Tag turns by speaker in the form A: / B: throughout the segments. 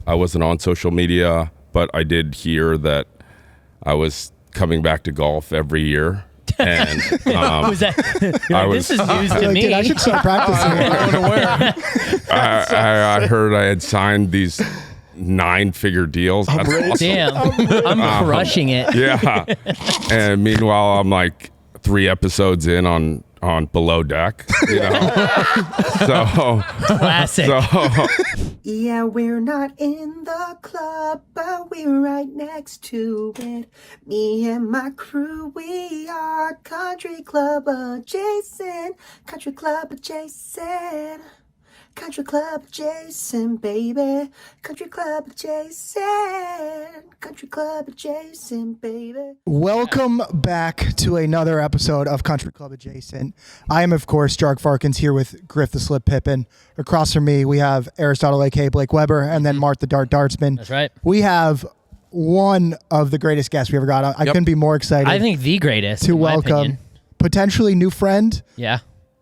A: I wasn't on social media, but I did hear that I was coming back to golf every year. And
B: was that, this is news to me.
C: Dude, I should start practicing.
A: I heard I had signed these 9-figure deals. That's awesome.
B: Damn, I'm crushing it.
A: Yeah. And meanwhile, I'm like 3 episodes in on Below Deck, you know.
B: Classic.
D: Yeah, we're not in the club, but we're right next to it. Me and my crew, we are country club adjacent. Country club adjacent. Country club adjacent, baby. Country club adjacent. Country club adjacent, baby.
C: Welcome back to another episode of Country Club Adjacent. I am, of course, Jark Farkins here with Griff the Slip Pippin. Across from me, we have Aristotle, a.k.a. Blake Weber, and then Mart the Dart Dartsman.
B: That's right.
C: We have one of the greatest guests we ever got. I couldn't be more excited.
B: I think the greatest,
C: to
B: in my
C: welcome
B: opinion.
C: potentially new friend,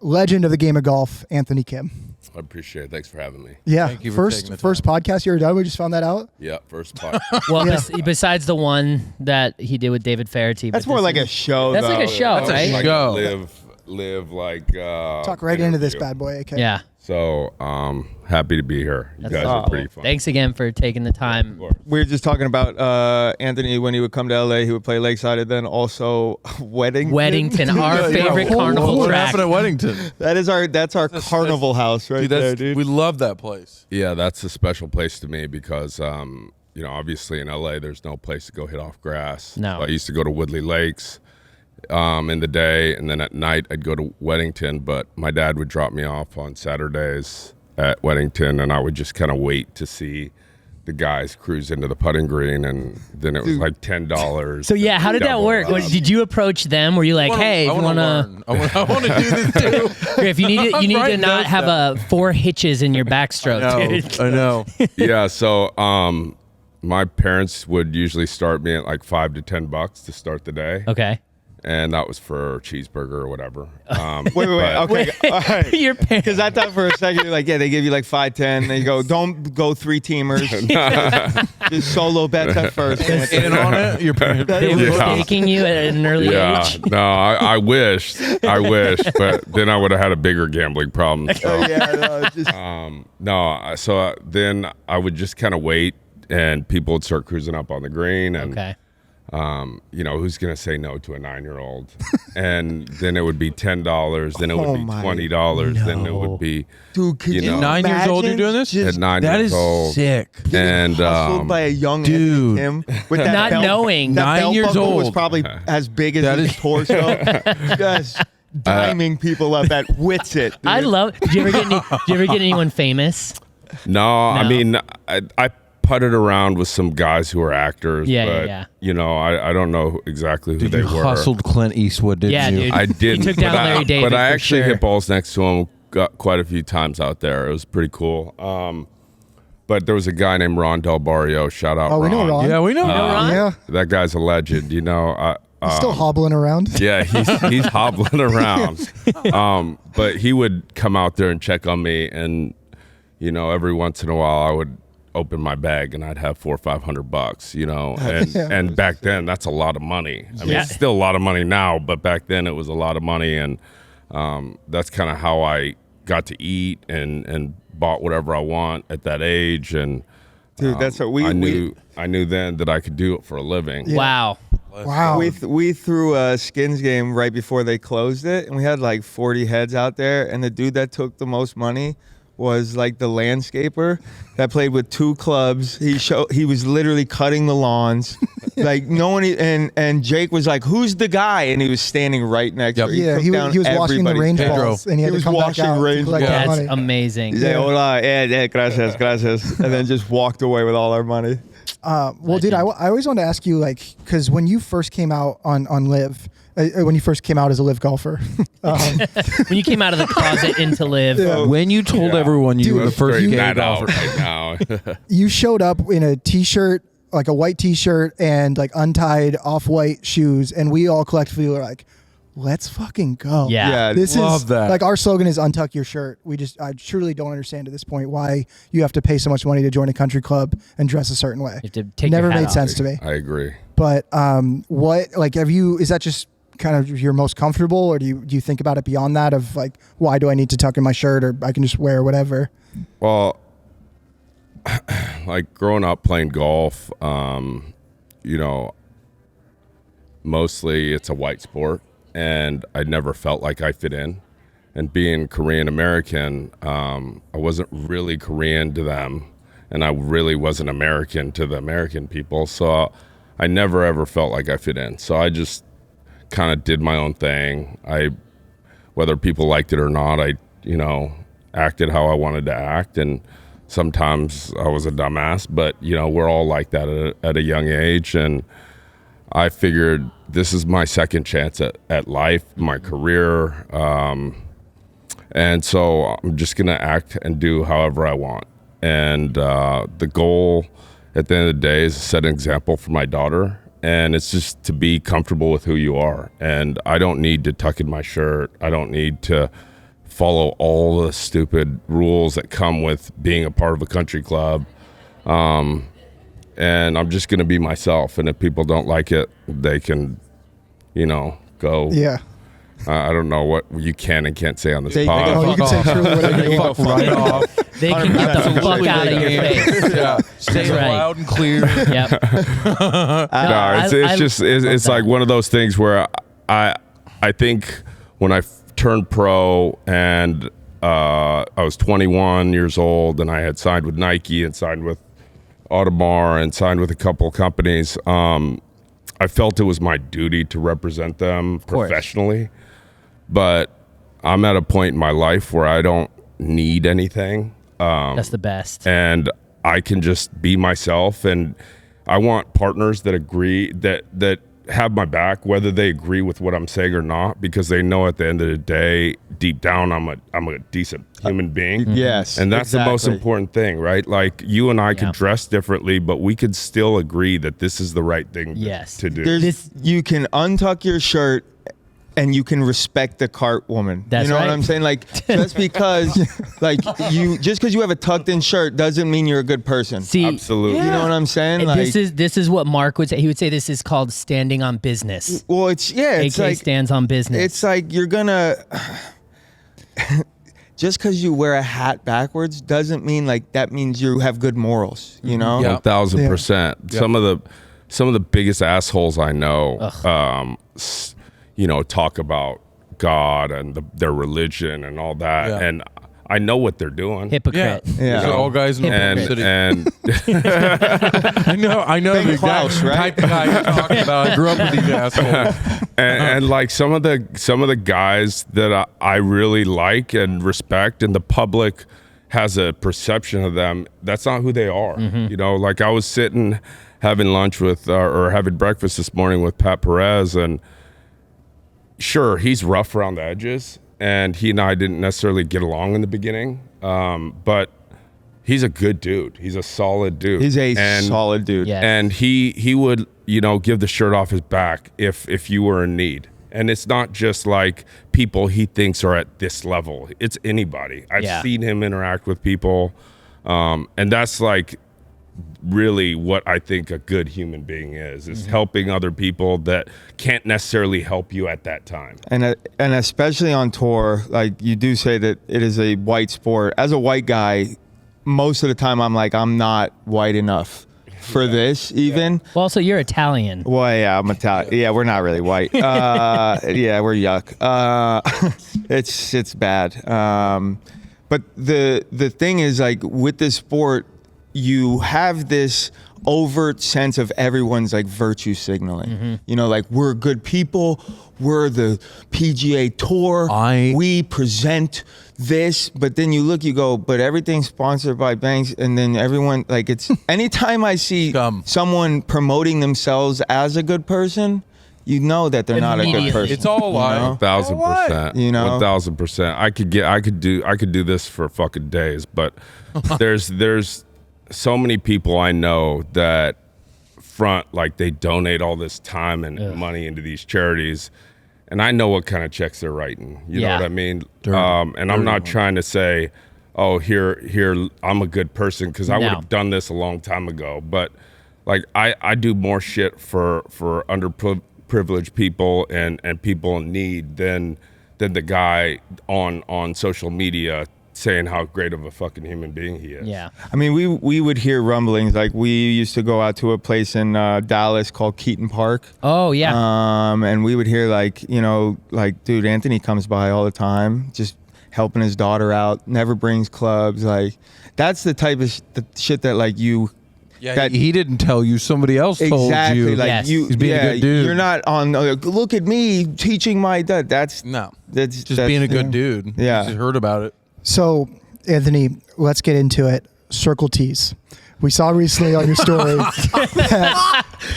B: legend
C: of the game of golf, Anthony Kim.
A: I appreciate it. Thanks for having me.
C: Yeah,
E: Thank you for taking the
C: first podcast you ever done. We just found that out.
A: Yeah, first podcast.
B: Well, besides the one that he did with David Faherty.
F: That's more like a show.
B: That's like a show,
E: That's a
B: right?
A: Like
E: show.
A: live like
C: Talk right into this bad boy, AK.
B: Yeah.
A: So happy to be here. You guys are pretty fun.
B: Thanks again for taking the time.
F: We were just talking about Anthony when he would come to LA, he would play Lakeside, and then also
B: Weddington, our favorite carnival
E: What
B: track.
E: happened at Weddington?
F: That's our carnival house right there, dude.
E: We love that place.
A: Yeah, that's a special place to me because obviously in LA there's no place to go hit off grass.
B: No.
A: So I used to go to Woodley Lakes in the day, and then at night I'd go to Weddington, but my dad would drop me off on Saturdays at Weddington, and I would just kind of wait to see the guys cruise into the putting green, and then it was like $10.
B: So yeah, how did that work? Did you approach them? Were you like, hey, if you want to...
E: I want to do this too.
B: If you need to not have 4 hitches in your backstroke, dude.
E: I know.
A: Yeah, so my parents would usually start me at like $5 to $10 to start the day.
B: Okay.
A: And that was for a cheeseburger or whatever.
F: Wait, okay. All right.
B: Your parents.
F: Because I thought for a second, you're like, yeah, they give you like 5, 10. They go, don't go 3 teamers. Just solo bets at first.
E: In on it, your parents.
B: They were taking you at an early age.
A: No, I wish, but then I would have had a bigger gambling problem. So, so then I would just kind of wait, and people would start cruising up on the green, and who's gonna say no to a 9-year-old? And then it would be $10, then it would be $20, then it would be
F: Dude,
A: you know,
E: 9 years old, you're doing this?
A: at 9
E: That
A: years
E: is
A: old.
E: sick.
A: And
F: hustled by a young
E: dude.
F: Him with that
B: Not
F: belt,
B: knowing.
F: that
E: 9
F: belt
E: years
F: buckle was
E: old.
F: probably as big as his torso. Just diming people up at Witsit.
B: I love. Did you ever get anyone famous?
A: No, I mean, I putted around with some guys who are actors.
B: Yeah.
A: You know, I don't know exactly who they
E: You
A: were.
E: hustled Clint Eastwood, didn't
B: Yeah,
E: you?
B: dude.
A: I didn't.
B: You took down Larry David.
A: But I
B: for
A: actually
B: sure.
A: hit balls next to him quite a few times out there. It was pretty cool. But there was a guy named Ron Del Barrio. Shout out,
C: Oh,
A: Ron.
C: we know Ron.
E: Yeah, we know.
B: Ron?
C: Yeah,
A: That guy's a legend. You know,
C: he's still hobbling around.
A: yeah, he's hobbling around. But he would come out there and check on me, and you know, every once in a while I would open my bag and I'd have $400 or $500, you know, and back then that's a lot of money. I mean, it's still a lot of money now, but back then it was a lot of money, and that's kind of how I got to eat and bought whatever I want at that age. And
F: Dude, that's what
A: I knew then that I could do it for a living.
C: Yeah.
B: Wow.
C: Wow.
F: We threw a skins game right before they closed it, and we had like 40 heads out there, and the dude that took the most money was like the landscaper that played with 2 clubs. He was literally cutting the lawns. Like no one, and Jake was like, "Who's the guy?" And he was standing right next to her.
C: Yeah, he was washing the range balls, and he had to come back out.
F: range balls.
B: That's
C: money.
B: amazing.
F: He's like, "Hola, gracias, gracias," and then just walked away with all our money.
C: Well, dude, I always wanted to ask you, like, because when you first came out on Live, when you first came out as a Live golfer,
B: When you came out of the closet into Live.
E: When you told everyone you were the first
A: Straighten
E: gay
A: that out
E: golfer.
A: right now.
C: you showed up in a T-shirt, like a white T-shirt, and like untied off-white shoes, and we all collectively were like, let's fucking go.
B: Yeah.
C: This
E: love
C: is
E: that.
C: like our slogan is untuck your shirt. I truly don't understand at this point why you have to pay so much money to join a country club and dress a certain way.
B: You have to take
C: Never
B: your hat
C: made
B: off.
C: sense to me.
A: I agree.
C: But what like is that just kind of your most comfortable, or do you think about it beyond that of like, why do I need to tuck in my shirt, or I can just wear whatever?
A: Well, like growing up playing golf, you know, mostly it's a white sport, and I never felt like I fit in. And being Korean American, I wasn't really Korean to them, and I really wasn't American to the American people. So I never ever felt like I fit in. So I just kind of did my own thing. Whether people liked it or not, I acted how I wanted to act, and sometimes I was a dumbass, but we're all like that at a young age. And I figured this is my second chance at life, my career, and so I'm just gonna act and do however I want. And the goal at the end of the day is to set an example for my daughter. And it's just to be comfortable with who you are. And I don't need to tuck in my shirt. I don't need to follow all the stupid rules that come with being a part of a country club. And I'm just going to be myself. And if people don't like it, they can, go.
C: Yeah.
A: I don't know what you can and can't say on this
F: They
A: pod.
F: can
C: You can say truly whatever you want.
E: right off.
B: They can get the fuck out of your face.
E: Yeah. Say it
B: Right.
E: loud and clear.
B: Yep.
A: No, it's like one of those things where I think when I turned pro and I was 21 years old and I had signed with Nike and signed with Audemars and signed with a couple of companies, I felt it was my duty to represent them professionally. But I'm at a point in my life where I don't need anything.
B: That's the best.
A: And I can just be myself, and I want partners that agree, that have my back, whether they agree with what I'm saying or not, because they know at the end of the day, deep down, I'm a decent human being.
F: Yes,
A: and that's the most
F: exactly.
A: important thing, right? Like you and I could
B: Yeah.
A: dress differently, but we could still agree that this is the right thing
B: Yes.
A: to do.
F: You can untuck your shirt and you can respect the cart woman.
B: That's
F: you know
B: right.
F: what I'm saying? Like just because you have a tucked in shirt doesn't mean you're a good person.
B: See,
A: Absolutely.
F: You know what I'm saying?
B: and
F: Like,
B: this is what Mark would say. He would say this is called standing on business.
F: well, it's
B: AK
F: like
B: stands on business.
F: it's like you're gonna just because you wear a hat backwards doesn't mean like that means you have good morals. You know?
E: Yeah.
A: 1,000%.
E: Yeah.
A: Some of the biggest assholes I know, talk about God and their religion and all that,
E: Yeah.
A: and I know what they're doing.
B: Hypocrite.
F: Yeah.
E: These are all guys in the
A: And
E: city.
A: and
E: I know
F: Ben
E: the
F: Klaus,
E: exact
F: right?
E: type of guy you're talking about. I grew up with these assholes.
A: and like some of the guys that I really like and respect, and the public has a perception of them, that's not who they are. Like I was sitting having lunch with or having breakfast this morning with Pat Perez, and sure, he's rough around the edges, and he and I didn't necessarily get along in the beginning, but he's a good dude. He's a solid dude.
F: He's a solid dude.
B: Yeah.
A: And he would, give the shirt off his back if you were in need. And it's not just like people he thinks are at this level. It's anybody. I've
B: Yeah.
A: seen him interact with people. And that's like really what I think a good human being is helping other people that can't necessarily help you at that time.
F: And especially on tour, like you do say that it is a white sport. As a white guy, most of the time I'm like, I'm not white enough for this even.
B: Well, also, you're Italian.
F: Well, yeah, I'm Italian. Yeah, we're not really white. Yeah, we're yuck. It's bad. But the thing is, like with this sport, you have this overt sense of everyone's like virtue signaling. Like we're good people. We're the PGA Tour. We present this, but then you look, you go, but everything's sponsored by banks, and then everyone like it's. Anytime I see someone promoting themselves as a good person, you know that they're not a good
B: Immediately.
F: person.
E: It's all a lie.
A: 1,000%.
F: You know?
A: 1,000%. I could do this for fucking days, but there's so many people I know that front like they donate all this time and money into these charities, and I know what kind of checks they're writing. You know
B: Yeah.
A: what I mean? And I'm not trying to say, oh, here, I'm a good person, because I would have done this a long time ago. But like, I do more shit for underprivileged people and people in need than the guy on social media saying how great of a fucking human being he is.
B: Yeah.
F: I mean, we would hear rumblings. Like, we used to go out to a place in Dallas called Keaton Park.
B: Oh yeah.
F: And we would hear, like, you know, like, dude, Anthony comes by all the time, just helping his daughter out, never brings clubs. Like, that's the type of the shit that, like, you...
E: Yeah,
F: that,
E: he didn't tell you. Somebody else told
F: exactly,
E: you.
F: like,
B: Yes.
F: you,
E: He's being a good dude.
F: You're not on, look at me teaching my dad. That's
E: just being a good dude.
F: Yeah.
E: You just heard about it.
C: So, Anthony, let's get into it. Circle T's. We saw recently on your story.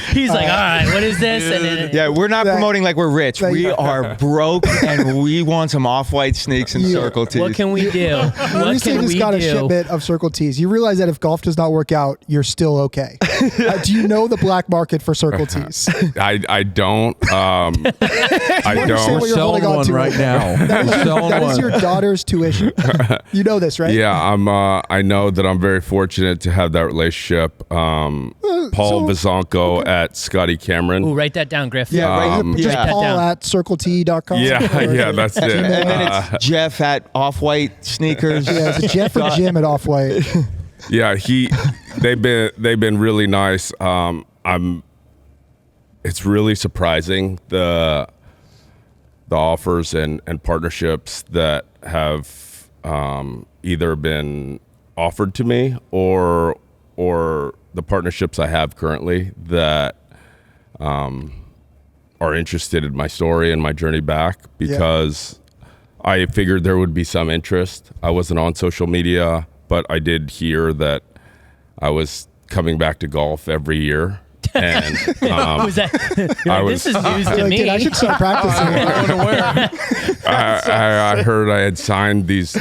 B: He's like, all right, what is this? And then,
F: Yeah, we're not promoting like we're rich. We are broke, and we want some off-white sneaks and Circle T's.
B: what can we do? What
C: recently
B: can
C: just
B: we
C: got a
B: do?
C: shipment of Circle T's. You realize that if golf does not work out, you're still okay. Do you know the black market for Circle T's?
A: I don't. I
C: understand
A: don't.
C: what you're
E: Selling
C: holding on
E: one
C: to
E: right now. We're selling
C: That is
E: one.
C: your daughter's tuition. You know this, right?
A: Yeah, I know that I'm very fortunate to have that relationship. Paul Vizonko at Scotty Cameron.
B: Ooh, write that down, Griff.
F: Yeah, right.
C: Just
F: Yeah.
C: Paul
B: down.
C: at circlet.com.
A: Yeah, that's it.
F: And then it's Jeff at Off-White Sneakers.
C: Yeah, it's Jeff or Jim at Off-White.
A: Yeah, they've been really nice. It's really surprising the offers and partnerships that have either been offered to me or the partnerships I have currently that are interested in my story and my journey back, because I figured there would be some interest. I wasn't on social media, but I did hear that I was coming back to golf every year. And
B: Was that? This is news to
C: Like,
B: me.
C: dude, I should start practicing.
A: I heard I had signed these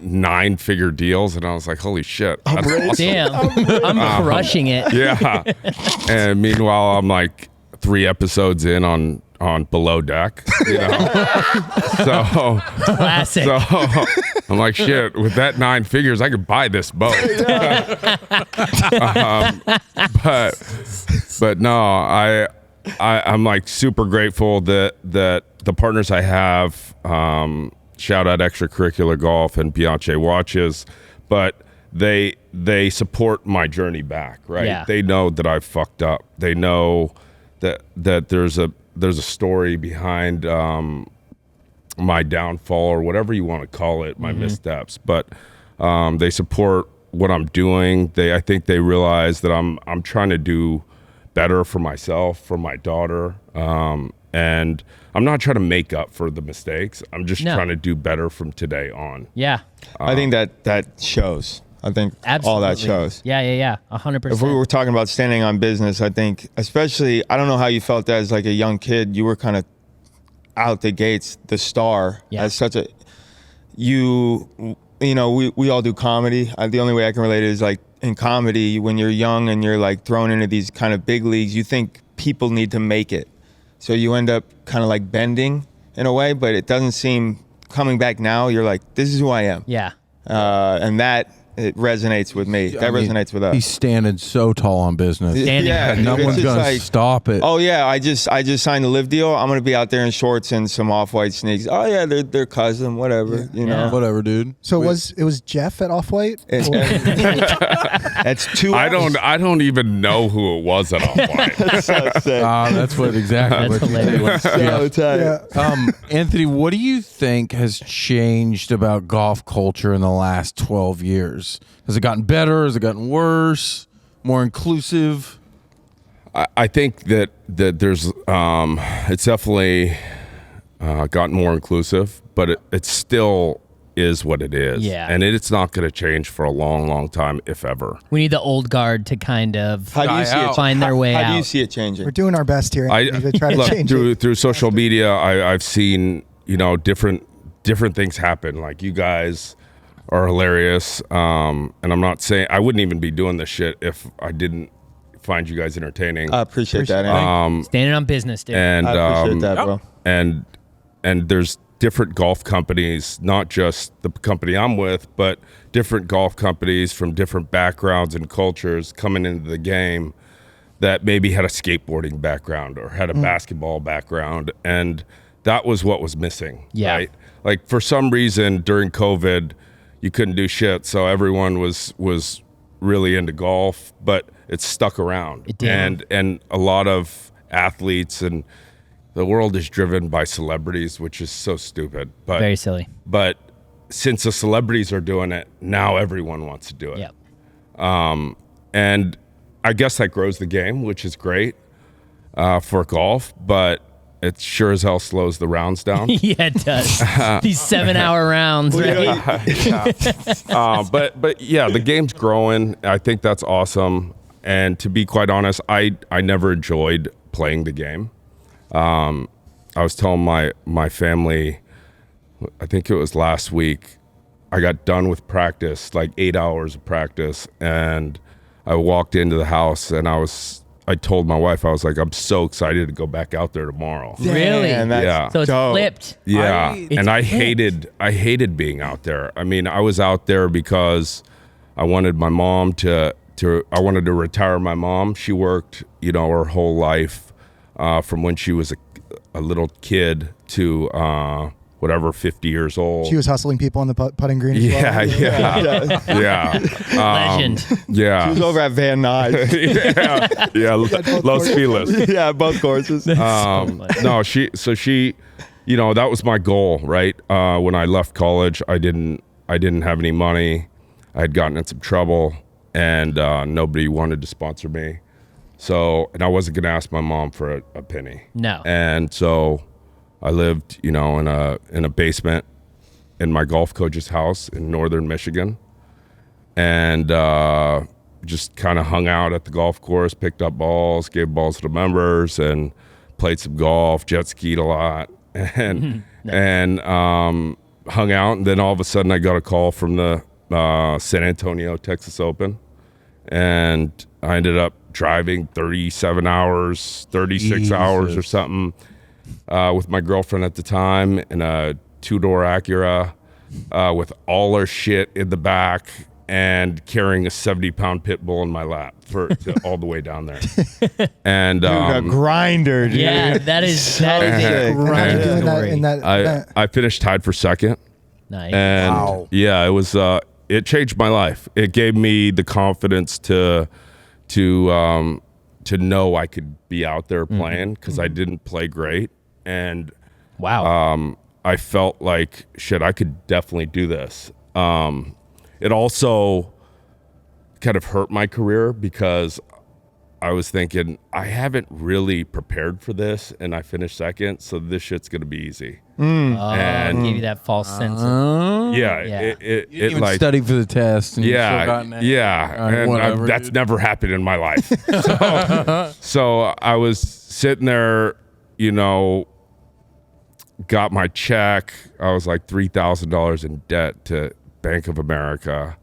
A: 9-figure deals, and I was like, holy shit, that's awesome.
B: Damn, I'm crushing it.
A: Yeah. And meanwhile, I'm like 3 episodes in on Below Deck, you know. so
B: Classic.
A: I'm like, shit, with that 9 figures, I could buy this boat. But no, I'm like super grateful that the partners I have, shout out Extracurricular Golf and Bianche Watches, but they support my journey back, right?
B: Yeah.
A: They know that I've fucked up. They know that there's a story behind my downfall, or whatever you want to call it, my missteps. But they support what I'm doing. I think they realize that I'm trying to do better for myself, for my daughter, and I'm not trying to make up for the mistakes. I'm just trying to do better from today on.
B: Yeah,
F: I think that shows. I think
B: absolutely.
F: all that shows.
B: Yeah, 100%.
F: If we were talking about standing on business, I think, especially, I don't know how you felt as like a young kid. You were kind of out the gates, the star, as such a, you know, we all do comedy. The only way I can relate it is like in comedy, when you're young and you're like thrown into these kind of big leagues, you think people need to make it. So you end up kind of like bending in a way, but it doesn't seem, coming back now, you're like, this is who I am.
B: Yeah.
F: And it resonates with me. That resonates with us.
E: He's standing so tall on business.
B: Standing.
F: Yeah,
E: No
F: dude,
E: one's
F: it's just
E: gonna
F: like,
E: stop it.
F: oh yeah, I just signed a live deal. I'm gonna be out there in shorts and some off-white sneaks. Oh yeah, they're cousin, whatever. You know.
E: Whatever, dude.
C: So it was Jeff at Off-White?
F: That's 2
A: I don't even know who it was at all.
F: That's so sick.
E: That's what exactly.
B: That's
E: what you
B: hilarious.
F: So tight.
C: Yeah.
E: Anthony, what do you think has changed about golf culture in the last 12 years? Has it gotten better? Has it gotten worse? More inclusive?
A: I think that there's it's definitely gotten more inclusive, but it still is what it is.
B: Yeah.
A: And it's not going to change for a long, long time, if ever.
B: We need the old guard to kind of
F: How do you see it?
B: find their way
F: How do you
B: out.
F: see it changing?
C: We're doing our best here to try to
A: look,
C: change it.
A: through social media, I've seen, you know, different things happen. Like, you guys are hilarious, and I'm not saying I wouldn't even be doing this shit if I didn't find you guys entertaining.
F: I appreciate that. Andy.
B: Standing on business, dude.
A: and
F: I appreciate that, bro.
A: and and there's different golf companies, not just the company I'm with, but different golf companies from different backgrounds and cultures coming into the game that maybe had a skateboarding background or had a basketball background, and that was what was missing.
B: Yeah.
A: Right? Like for some reason during COVID, you couldn't do shit, so everyone was really into golf, but it stuck around.
B: It did.
A: And a lot of athletes, and the world is driven by celebrities, which is so stupid. But
B: Very silly.
A: But since the celebrities are doing it, now everyone wants to do it.
B: Yep.
A: And I guess that grows the game, which is great for golf, but it sure as hell slows the rounds down.
B: Yeah, it does. These 7-hour rounds, right?
A: But yeah, the game's growing. I think that's awesome. And to be quite honest, I never enjoyed playing the game. I was telling my family, I think it was last week, I got done with practice, like 8 hours of practice, and I walked into the house and I told my wife, I was like, I'm so excited to go back out there tomorrow.
B: Really?
F: Man, that's
A: Yeah.
B: So it's
F: dope.
B: flipped.
A: Yeah, and I
B: flipped.
A: hated being out there. I mean, I was out there because I wanted my mom I wanted to retire my mom. She worked, her whole life from when she was a little kid to whatever, 50 years old.
C: She was hustling people on the putting green. As well.
A: Yeah.
B: Legend.
A: Yeah.
F: He was over at Van Nuys.
A: yeah. Los Feliz.
F: Yeah, both courses.
A: No, she, that was my goal, right? When I left college, I didn't have any money. I had gotten in some trouble, and nobody wanted to sponsor me. So, and I wasn't gonna ask my mom for a penny.
B: No.
A: And so I lived, in a basement in my golf coach's house in northern Michigan, and just kind of hung out at the golf course, picked up balls, gave balls to the members, and played some golf, jet skied a lot, and hung out. And then all of a sudden, I got a call from the San Antonio, Texas Open, and I ended up driving 37 hours, 36 hours or something with my girlfriend at the time in a 2-door Acura with all her shit in the back and carrying a 70-pound pit bull in my lap all the way down there. And
F: a grinder, dude.
B: Yeah, that is a
F: sick.
B: grind
C: Doing that
B: story.
C: in that event.
A: I finished tied for second.
B: Nice.
A: And yeah, it was it changed my life. It gave me the confidence to know I could be out there playing, because I didn't play great, and
B: Wow.
A: I felt like shit, I could definitely do this. It also kind of hurt my career because I was thinking I haven't really prepared for this, and I finished second, so this shit's gonna be easy.
B: And give you that false sense of,
A: Yeah,
B: Yeah.
A: it
E: You didn't even
A: like
E: study for the test. And you still
A: yeah,
E: got an A.
A: yeah, and
E: whatever,
A: that's
E: dude.
A: never happened in my life. So I was sitting there, got my check. I was like $3,000 in debt to Bank of America,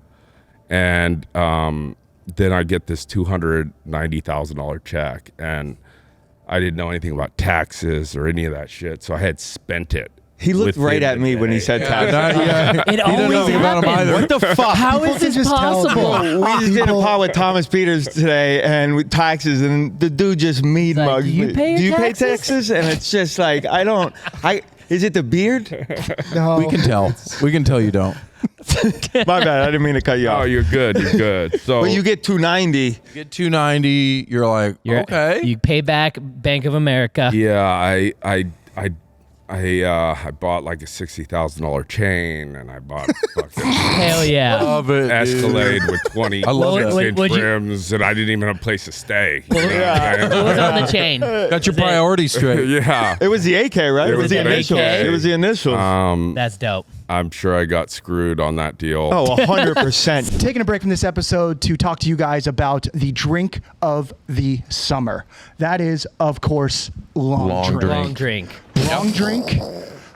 A: and then I get this $290,000 check, and I didn't know anything about taxes or any of that shit, so I had spent it.
F: He looked
A: within
F: right at
A: the
F: me when he
A: day.
F: said tax.
B: it always
E: nothing about him
B: happens.
E: either.
F: What the fuck?
B: How
C: People
B: is
C: can
B: this
C: just tell.
B: possible?
F: We just did a pod with Thomas Peters today, and with taxes, and the dude just mean
B: like,
F: mugs
B: "Do you
F: me.
B: pay your
F: Do you pay
B: taxes?"
F: taxes? And it's just like, is it the beard?
C: No.
E: We can tell. We can tell you don't.
F: My bad, I didn't mean to cut you
A: Oh,
F: off.
A: you're good. You're good. So
F: But you get 290.
E: You get 290. You're like, okay.
B: You pay back Bank of America.
A: yeah, I bought like a $60,000 chain, and I bought fucking
B: Hell yeah.
E: Love it, dude.
A: Escalade with 20
E: I love that.
A: inch
B: What'd you-
A: rims, and I didn't even have a place to stay.
B: What was on the chain?
E: Got your priorities straight.
A: Yeah.
F: It was the AK, right? It was the
B: an
F: initials.
B: AK?
F: It was the initials.
B: That's dope.
A: I'm sure I got screwed on that deal.
F: Oh, 100%.
C: Taking a break from this episode to talk to you guys about the drink of the summer. That is, of course, long drink.
B: Long drink.
C: Long drink,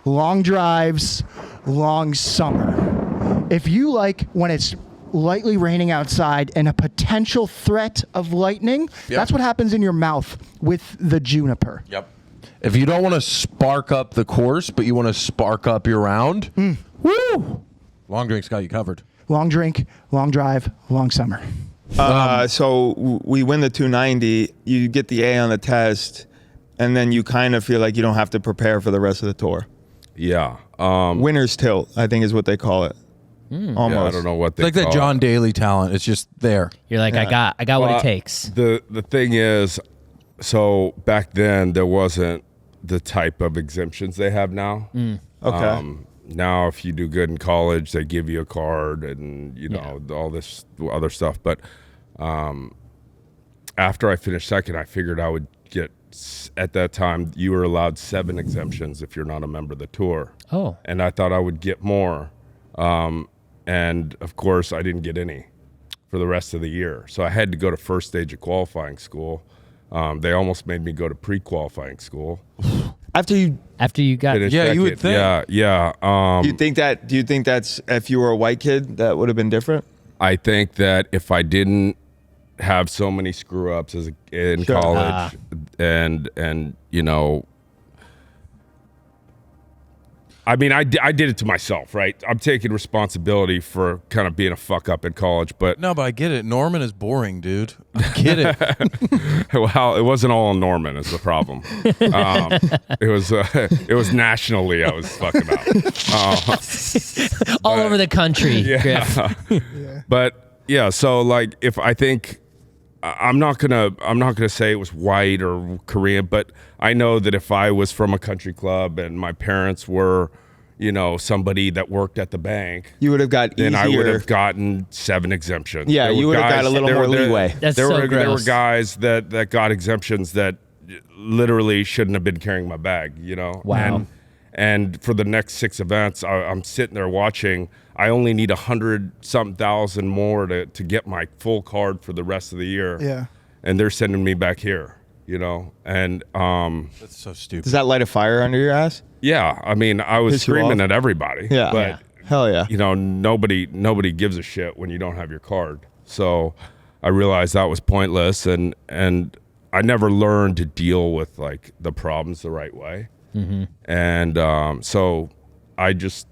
C: long drives, long summer. If you like when it's lightly raining outside and a potential threat of lightning, that's what happens in your mouth with the juniper.
E: Yep. If you don't want to spark up the course, but you want to spark up your round, woo! Long drink's got you covered.
C: Long drink, long drive, long summer.
F: So we win the 290. You get the A on the test, and then you kind of feel like you don't have to prepare for the rest of the tour.
A: Yeah.
F: Winner's tilt, I think, is what they call it. Almost.
A: Yeah, I don't know what they
E: It's like that
A: call
E: John
A: it.
E: Daly talent. It's just there.
B: You're like, I got what it takes.
A: The thing is, so back then there wasn't the type of exemptions they have now.
F: Okay.
A: Now, if you do good in college, they give you a card and all this other stuff. But after I finished second, I figured I would get. At that time, you were allowed 7 exemptions if you're not a member of the tour.
B: Oh.
A: And I thought I would get more. And of course, I didn't get any for the rest of the year. So I had to go to first stage of qualifying school. They almost made me go to pre-qualifying school.
F: After you,
B: got
A: Finished
E: Yeah, you would
A: second.
E: think.
A: Yeah.
F: do you think that's if you were a white kid that would have been different?
A: I think that if I didn't have so many screw ups in
F: Sure.
A: college, and I mean, I did it to myself, right? I'm taking responsibility for kind of being a fuck up in college, but
E: No, but I get it. Norman is boring, dude. I get it.
A: well, it wasn't all in Norman is the problem. It was nationally I was fucking up.
B: all over the country, Griff.
A: But yeah, so like if I think I'm not gonna say it was white or Korean, but I know that if I was from a country club and my parents were, somebody that worked at the bank,
F: You would have got
A: then
F: easier.
A: I would have gotten 7 exemptions.
F: Yeah,
A: There
F: you
A: were
F: would have got a little more leeway.
B: That's
A: there
B: so
A: were
B: gross.
A: guys that got exemptions that literally shouldn't have been carrying my bag.
B: Wow.
A: And for the next 6 events, I'm sitting there watching. I only need 100-something thousand more to get my full card for the rest of the year.
C: Yeah.
A: And they're sending me back here, And
E: That's so stupid.
F: Does that light a fire under your ass?
A: yeah, I mean, I was
F: Piss you
A: screaming
F: off?
A: at everybody.
F: Yeah.
A: But
F: Yeah. Hell yeah.
A: nobody gives a shit when you don't have your card. So I realized that was pointless, and I never learned to deal with like the problems the right way. And so I just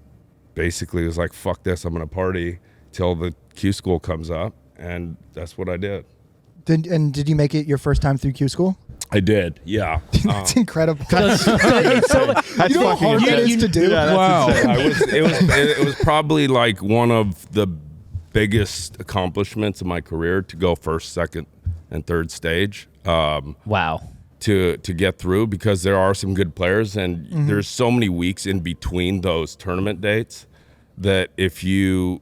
A: basically was like, fuck this, I'm gonna party till the Q school comes up, and that's what I did.
C: Did you make it your first time through Q school?
A: I did, yeah.
C: That's incredible.
F: That's
C: you know how
F: fucking
C: hard that is to do?
A: Wow. It was probably like one of the biggest accomplishments of my career to go first, second, and third stage.
B: Wow.
A: To get through, because there are some good players, and there's so many weeks in between those tournament dates that if you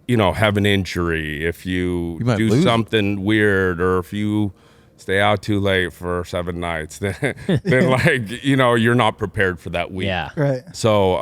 A: have an injury, if you
E: might
A: do
E: lose.
A: something weird, or if you stay out too late for 7 nights, then like you're not prepared for that week.
B: Yeah.
C: Right.
A: So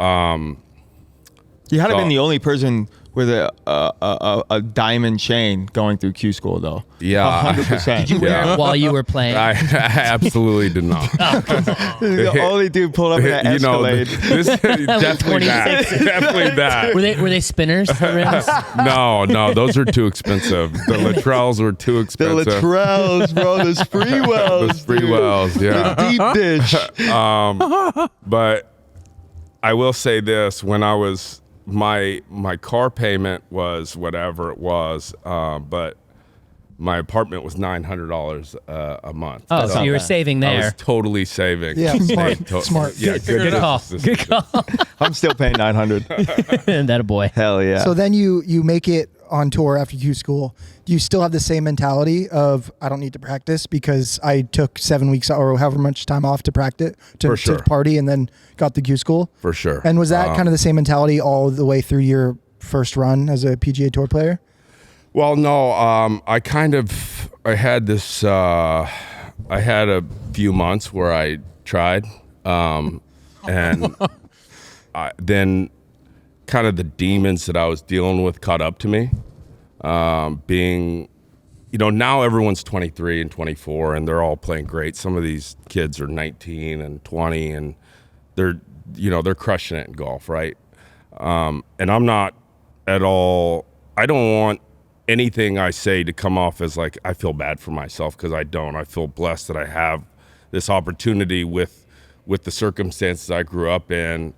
F: You had
A: So-
F: been the only person with a diamond chain going through Q school, though.
A: yeah,
F: 100%.
A: Yeah.
B: While you were playing.
A: I absolutely did not.
F: The only dude pulled up in an Escalade.
A: This definitely that.
B: 26.
A: Definitely that.
B: Were they spinners, the rims?
A: No, those are too expensive. The Latrells were too
F: The
A: expensive.
F: Latrells, bro, the Spreewells.
A: The Spreewells, yeah.
F: The deep dish.
A: But I will say this: when I was my car payment was whatever it was, but my apartment was $900 a month.
B: Oh, so you were saving
A: I was
B: there.
A: totally saving.
C: Yeah, smart, smart.
A: Yeah,
B: Good call. Good call.
F: I'm still paying 900.
B: That a boy.
F: Hell yeah.
C: So then you make it on tour after Q school. Do you still have the same mentality of I don't need to practice because I took 7 weeks or however much time off to practice
A: For sure.
C: to party and then got the Q school?
A: For sure.
C: And was that kind of the same mentality all the way through your first run as a PGA Tour player?
A: Well, no, I had this, I had a few months where I tried, and then kind of the demons that I was dealing with caught up to me, being, now everyone's 23 and 24 and they're all playing great. Some of these kids are 19 and 20 and they're crushing it in golf, right? And I'm not at all, I don't want anything I say to come off as like I feel bad for myself, because I don't. I feel blessed that I have this opportunity with with the circumstances I grew up in,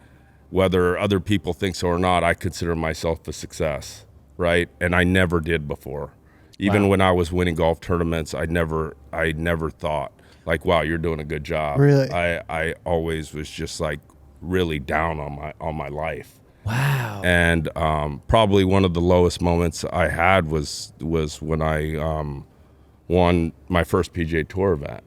A: whether other people think so or not, I consider myself a success, right? And I never did before. Even when I was winning golf tournaments, I never thought like, wow, you're doing a good job.
C: Really?
A: I always was just like really down on my life.
B: Wow.
A: And probably one of the lowest moments I had was when I won my first PGA Tour event.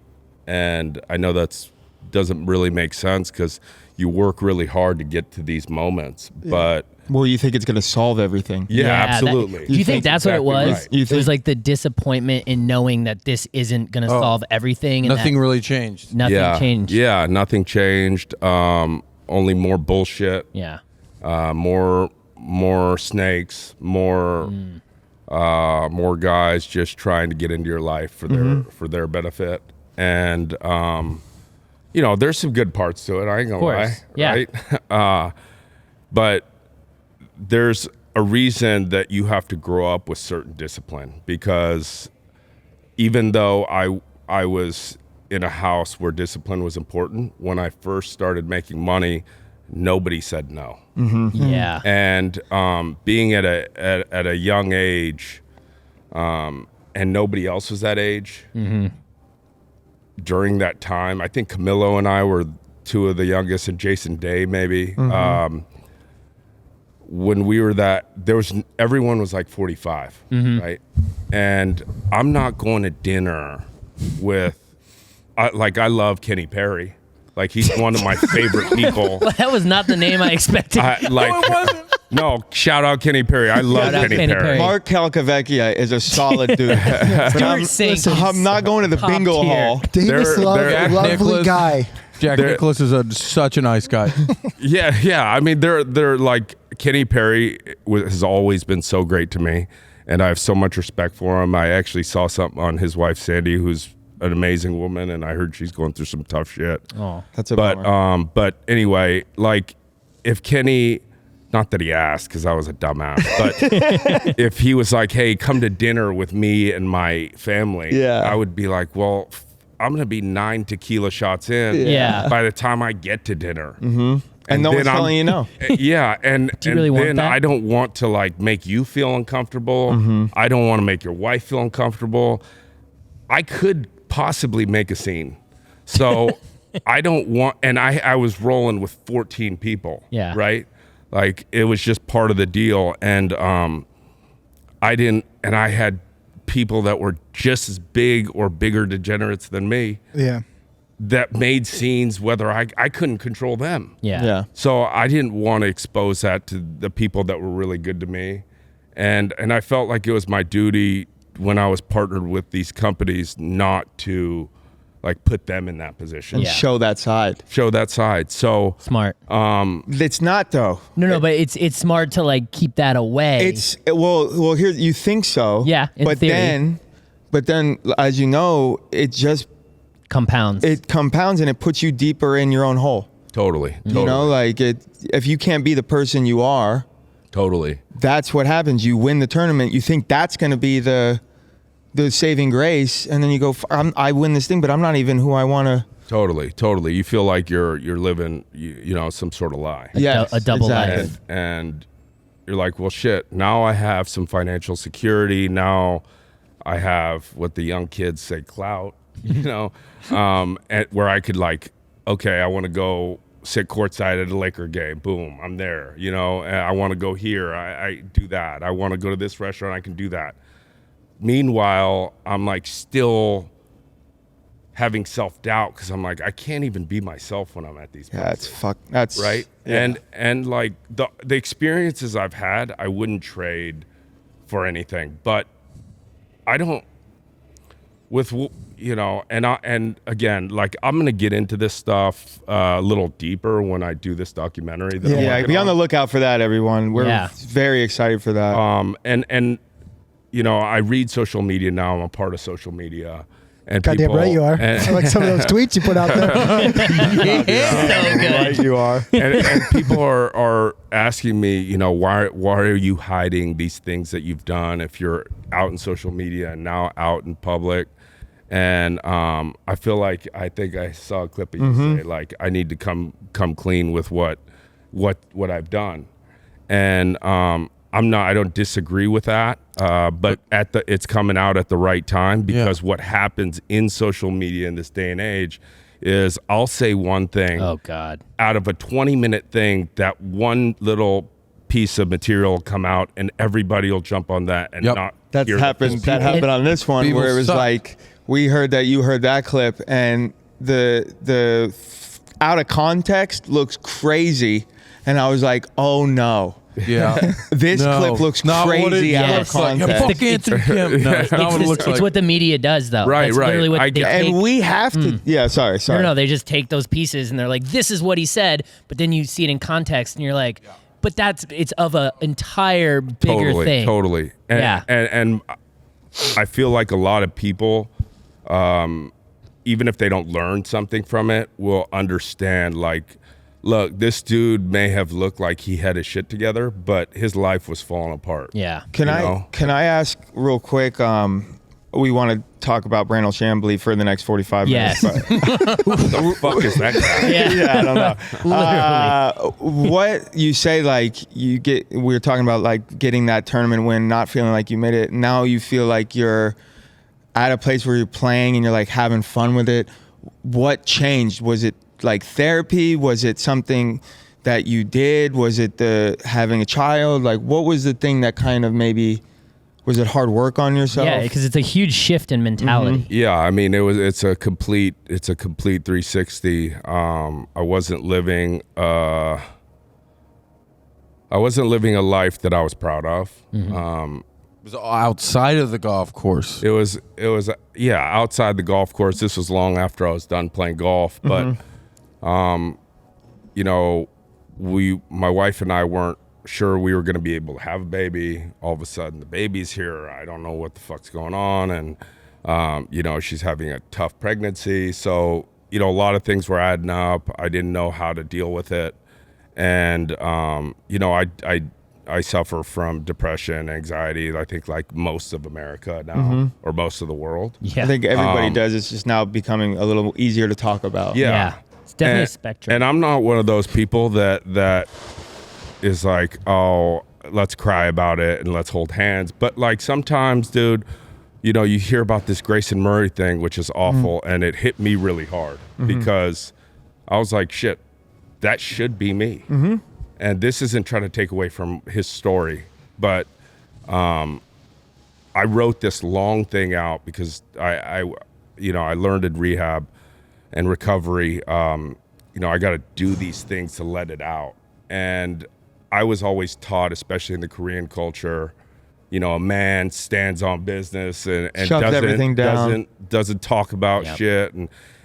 A: And I know that's doesn't really make sense because you work really hard to get to these moments, but
F: Well, you think it's going to solve everything.
A: yeah,
B: that-
A: absolutely.
B: do you think that's what it
A: exactly
B: was?
A: right.
F: You
B: It was
F: think-
B: like the disappointment in knowing that this isn't going to solve everything. And
E: Nothing
B: that
E: really changed.
B: Nothing
A: yeah,
B: changed.
A: Yeah, nothing changed. Only more bullshit.
B: Yeah.
A: More snakes, more guys just trying to get into your life for their benefit. And there's some good parts to it. I ain't gonna lie,
B: course. Yeah.
A: right? But there's a reason that you have to grow up with certain discipline, because even though I was in a house where discipline was important, when I first started making money, nobody said no.
B: Yeah.
A: And being at a young age, and nobody else was that age during that time. I think Camilo and I were two of the youngest, and Jason Day maybe. When we were everyone was like 45, right? And I'm not going to dinner with, I love Kenny Perry. Like, he's one of my favorite people.
B: That was not the name I expected.
A: No, shout out Kenny Perry. I love
B: Shout out
A: Kenny
B: Kenny
A: Perry.
B: Perry.
F: Mark Calcavecchia is a solid dude. But I'm not going to the
B: top
F: bingo
B: tier.
F: hall.
C: Davis
A: They're-
C: Love,
A: they're-
C: lovely
E: Nicholas.
C: guy.
E: Jack Nicklaus is such a nice guy.
A: Yeah. I mean, they're like, Kenny Perry has always been so great to me, and I have so much respect for him. I actually saw something on his wife Sandy, who's an amazing woman, and I heard she's going through some tough shit.
B: Oh.
F: That's a bummer.
A: But anyway, like, if Kenny, not that he asked because I was a dumbass, but if he was like, hey, come to dinner with me and my family,
F: Yeah.
A: I would be like, well, I'm going to be 9 tequila shots in
B: Yeah.
A: by the time I get to dinner.
F: And no one's
A: then
F: telling you no.
A: Yeah, and
B: Do you really want
A: then
B: that?
A: I don't want to like make you feel uncomfortable. I don't want to make your wife feel uncomfortable. I could possibly make a scene. So I don't want, and I was rolling with 14 people.
B: Yeah.
A: Right? Like, it was just part of the deal. And I had people that were just as big or bigger degenerates than me
C: Yeah.
A: that made scenes, whether I couldn't control them.
B: Yeah.
A: So I didn't want to expose that to the people that were really good to me. And I felt like it was my duty when I was partnered with these companies not to like put them in that position.
B: Yeah.
F: Show that side.
A: Show that side. So
B: Smart.
F: It's not though.
B: No, but it's smart to like keep that away.
F: It's well here you think so.
B: Yeah, in
F: but
B: theory.
F: then as you know, it just
B: compounds.
F: it compounds and it puts you deeper in your own hole.
A: totally.
F: You know, like if you can't be the person you are,
A: Totally.
F: that's what happens. You win the tournament. You think that's going to be the saving grace, and then you go, I win this thing, but I'm not even who I want to.
A: Totally. You feel like you're living, some sort of lie.
B: a double life.
A: And you're like, well, shit, now I have some financial security. Now I have what the young kids say, clout, where I could like, okay, I want to go sit courtside at a Laker game. Boom, I'm there. And I want to go here. I do that. I want to go to this restaurant. I can do that. Meanwhile, I'm like still having self-doubt because I'm like, I can't even be myself when I'm at these places.
F: That's
A: Right.
F: yeah.
A: And like the experiences I've had, I wouldn't trade for anything, but I don't and again, like, I'm going to get into this stuff a little deeper when I do this documentary. That I'm
F: Yeah,
A: working
F: be on the lookout for that, everyone. We're very excited for that.
A: And I read social media now. I'm a part of social media. And
C: Goddamn
A: people,
C: right you are. I like some of those tweets you put out there.
B: So good.
F: Right, you are.
A: and people are asking me, why are you hiding these things that you've done if you're out in social media and now out in public? And I feel like I think I saw a clip of you say like I need to come clean with what I've done, and I don't disagree with that, but it's coming out at the right time, because what happens in social media in this day and age is I'll say one thing.
B: Oh God!
A: Out of a 20-minute thing, that one little piece of material will come out, and everybody will jump on that and not.
F: That happened on this one, where it was like, we heard that you heard that clip, and the out of context looks crazy, and I was like, oh no.
E: Yeah.
F: This clip looks crazy out of context.
E: Fuck Anthony Kim. No, it's not what it looks like.
B: It's what the media does, though.
A: Right,
B: That's
A: right.
B: literally what they take.
F: And we have to. Yeah, sorry.
B: No, they just take those pieces and they're like, this is what he said, but then you see it in context and you're like, but it's of an entire bigger thing.
A: Totally. And I feel like a lot of people, even if they don't learn something from it, will understand, like, look, this dude may have looked like he had his shit together, but his life was falling apart.
B: Yeah.
F: Can I ask real quick? We want to talk about Brandel Chambly for the next 45 minutes.
B: Yes.
F: Who
A: the fuck is that guy?
F: Yeah, I don't know. What you say, like we were talking about, like getting that tournament win, not feeling like you made it. Now you feel like you're at a place where you're playing and you're like having fun with it. What changed? Was it like therapy? Was it something that you did? Was it the having a child? Like, what was the thing that kind of maybe, was it hard work on yourself?
B: Yeah, because it's a huge shift in mentality.
A: Yeah, I mean, it's a complete 360. I wasn't living a life that I was proud of.
E: It was outside of the golf course.
A: It was outside the golf course. This was long after I was done playing golf, but you know, my wife and I weren't sure we were going to be able to have a baby. All of a sudden the baby's here. I don't know what the fuck's going on. And, you know, she's having a tough pregnancy. So, you know, a lot of things were adding up. I didn't know how to deal with it. And, you know, I suffer from depression, anxiety, I think like most of America now, or most of the world.
B: Yeah.
F: I think everybody does. It's just now becoming a little easier to talk about.
B: Yeah. It's definitely a spectrum.
A: And I'm not one of those people that is like, oh, let's cry about it and let's hold hands. But like sometimes, dude, you know, you hear about this Grayson Murray thing, which is awful, and it hit me really hard because I was like, shit, that should be me. And this isn't trying to take away from his story, but I wrote this long thing out because I learned in rehab and recovery, you know, I got to do these things to let it out. And I was always taught, especially in the Korean culture, you know, a man stands on business and
F: Shuts everything down.
A: doesn't talk about shit.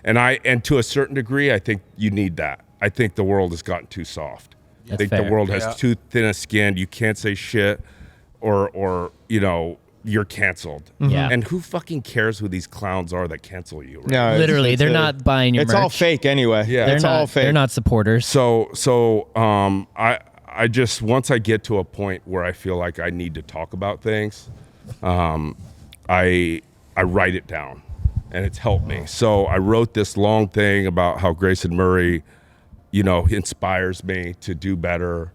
A: And to a certain degree, I think you need that. I think the world has gotten too soft. I think the world has too thin a skin. You can't say shit or you know, you're canceled.
B: Yeah.
A: And who fucking cares who these clowns are that cancel you? Right?
F: No,
B: Literally, they're not buying your merch.
F: It's all fake anyway.
A: Yeah.
B: They're
F: It's
B: not,
F: all fake.
B: They're not supporters.
A: So I just, once I get to a point where I feel like I need to talk about things, I write it down, and it's helped me. So I wrote this long thing about how Grayson Murray, you know, inspires me to do better.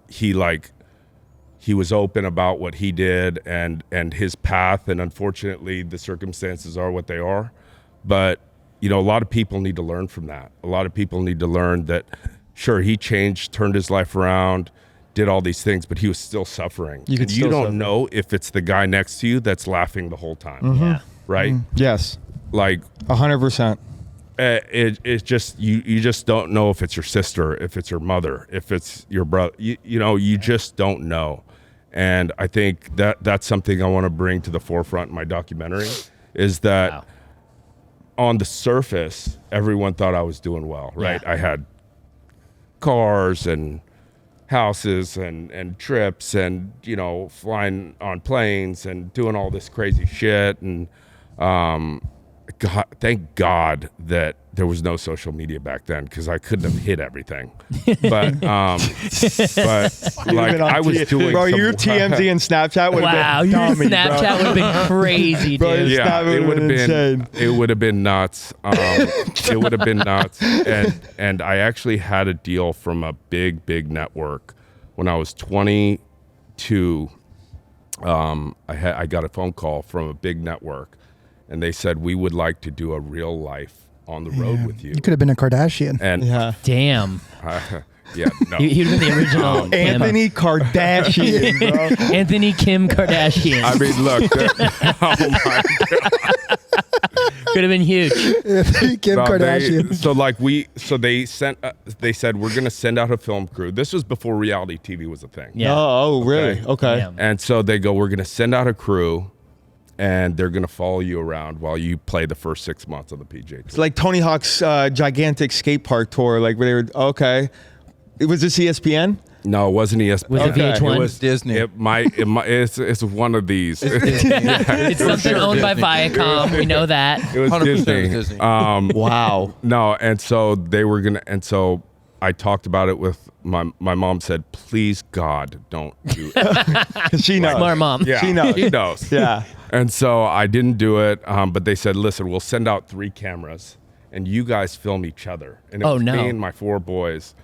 A: He was open about what he did and his path, and unfortunately the circumstances are what they are. But, you know, a lot of people need to learn from that. A lot of people need to learn that, sure, he changed, turned his life around, did all these things, but he was still suffering. You don't know if it's the guy next to you that's laughing the whole time.
B: Yeah.
A: Right?
F: Yes.
A: Like
F: 100%.
A: It's just you just don't know if it's your sister, if it's your mother, if it's your brother. You know, you just don't know. And I think that's something I want to bring to the forefront in my documentary, is that on the surface, everyone thought I was doing well, right?
B: Yeah.
A: I had cars and houses and trips and, you know, flying on planes and doing all this crazy shit. And, thank God that there was no social media back then, because I couldn't have hit everything. But like I was doing,
F: bro, your TMZ and Snapchat would
B: Wow,
F: have been
B: your
F: dummy,
B: Snapchat would have been crazy,
F: Bro,
B: dude.
A: yeah,
F: Snap
A: it would have been
F: insane.
A: it would have been nuts. It would have been nuts. And I actually had a deal from a big network when I was 22. I got a phone call from a big network, and they said, we would like to do a real life on the road with you.
C: You could have been a Kardashian.
A: And
F: Yeah.
B: Damn.
A: yeah, no.
B: He would have been the original Kim.
F: Anthony Kardashian, bro.
B: Anthony Kim Kardashian.
A: I mean, look. Oh my God.
B: Could have been huge.
C: Kim
A: No,
C: Kardashian.
A: They said, we're going to send out a film crew. This was before reality TV was a thing.
B: Yeah.
F: Oh, really? Okay.
B: Damn.
A: And so they go, we're going to send out a crew, and they're going to follow you around while you play the first 6 months of the PJ Tour.
F: It's like Tony Hawk's gigantic skate park tour. Like where they were, okay. Was this ESPN?
A: No, it wasn't ESPN.
B: Was it VH1?
E: It was Disney.
A: It's one of these.
B: It's something owned by Viacom. We know that.
A: It was
E: 100%
A: Disney.
E: Disney.
F: Wow.
A: No, and so they were gonna, and so I talked about it with my mom. Said, please God, don't do it.
F: She knows.
B: Smart mom.
A: Yeah,
F: She knows.
A: She knows.
F: Yeah.
A: And so I didn't do it, but they said, listen, we'll send out 3 cameras, and you guys film each other. And it
B: Oh,
A: was
B: no.
A: me and my 4 boys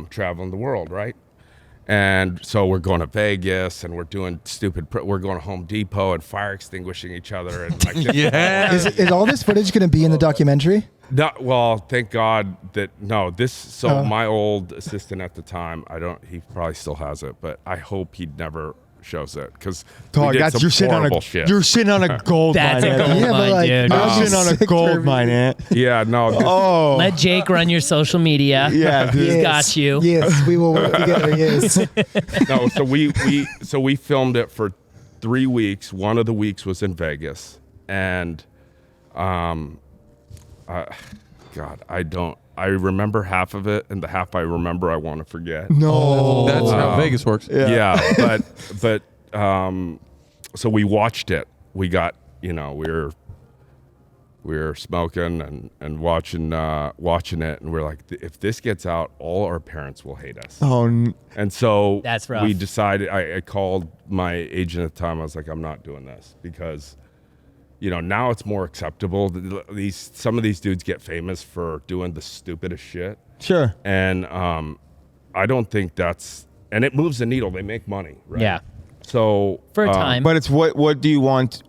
A: traveling the world, right? And so we're going to Vegas, and we're doing we're going to Home Depot and fire extinguishing each other. And like this.
E: Yeah.
C: Is all this footage going to be in the documentary?
A: No, well, thank God that my old assistant at the time, he probably still has it, but I hope he never shows it, because
F: Dog, you're sitting on a gold
B: That's
F: mine.
B: a gold
F: Ant.
C: Yeah, but
B: mine,
C: like,
B: dude.
F: You're sitting on a
C: Sick
F: gold
C: for-
F: mine, Ant.
A: Yeah, no.
F: Oh.
B: Let Jake run your social media.
F: Yeah, dude.
B: He's got you.
C: Yes, we will work together. Yes.
A: No, so we filmed it for 3 weeks. One of the weeks was in Vegas, and God, I remember half of it, and the half I remember I want to forget.
F: No.
E: That's how Vegas works.
A: Yeah, but so we watched it. We got, we were smoking and watching it, and we're like, if this gets out, all our parents will hate us.
F: Oh,
A: And so
B: That's rough.
A: we decided, I called my agent at the time. I was like, I'm not doing this, because, now it's more acceptable. Some of these dudes get famous for doing the stupidest shit.
F: sure.
A: And I don't think and it moves the needle. They make money, right?
B: Yeah.
A: So
B: For a time.
F: But it's what do you want?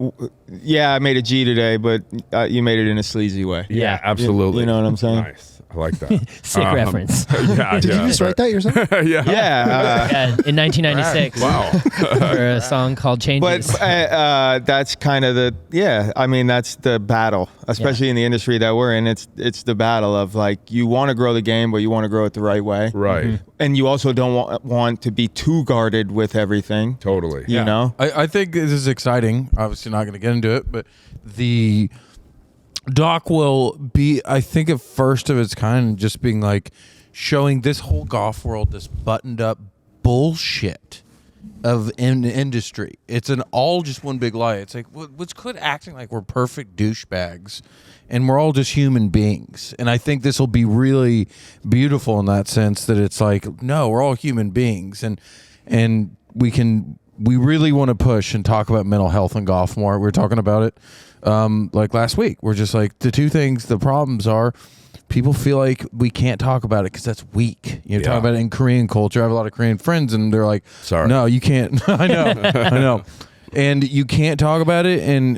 F: Yeah, I made a G today, but you made it in a sleazy way.
A: yeah, absolutely.
F: You know what I'm saying?
A: Nice. I like that.
B: Sick reference.
A: Yeah,
C: Did you just write that yourself?
A: yeah.
F: Yeah.
B: Yeah, in 1996.
A: Wow.
B: For a song called Changes.
F: But that's kind of I mean, that's the battle, especially in the industry that we're in. It's the battle of, like, you want to grow the game, but you want to grow it the right way.
A: Right.
F: And you also don't want to be too guarded with everything.
A: Totally.
F: You know?
E: I think this is exciting. Obviously not going to get into it, but the doc will be, I think, at first of its kind, just being like showing this whole golf world, this buttoned up bullshit of industry. It's all just one big lie. It's like, let's quit acting like we're perfect douchebags and we're all just human beings. And I think this will be really beautiful in that sense, that it's like, no, we're all human beings, and we really want to push and talk about mental health in golf more. We were talking about it like last week. We're just like, the problems are people feel like we can't talk about it because that's weak. Talk about it in Korean culture. I have a lot of Korean friends, and they're like,
A: sorry,
E: no, you can't. I know. And you can't talk about it, and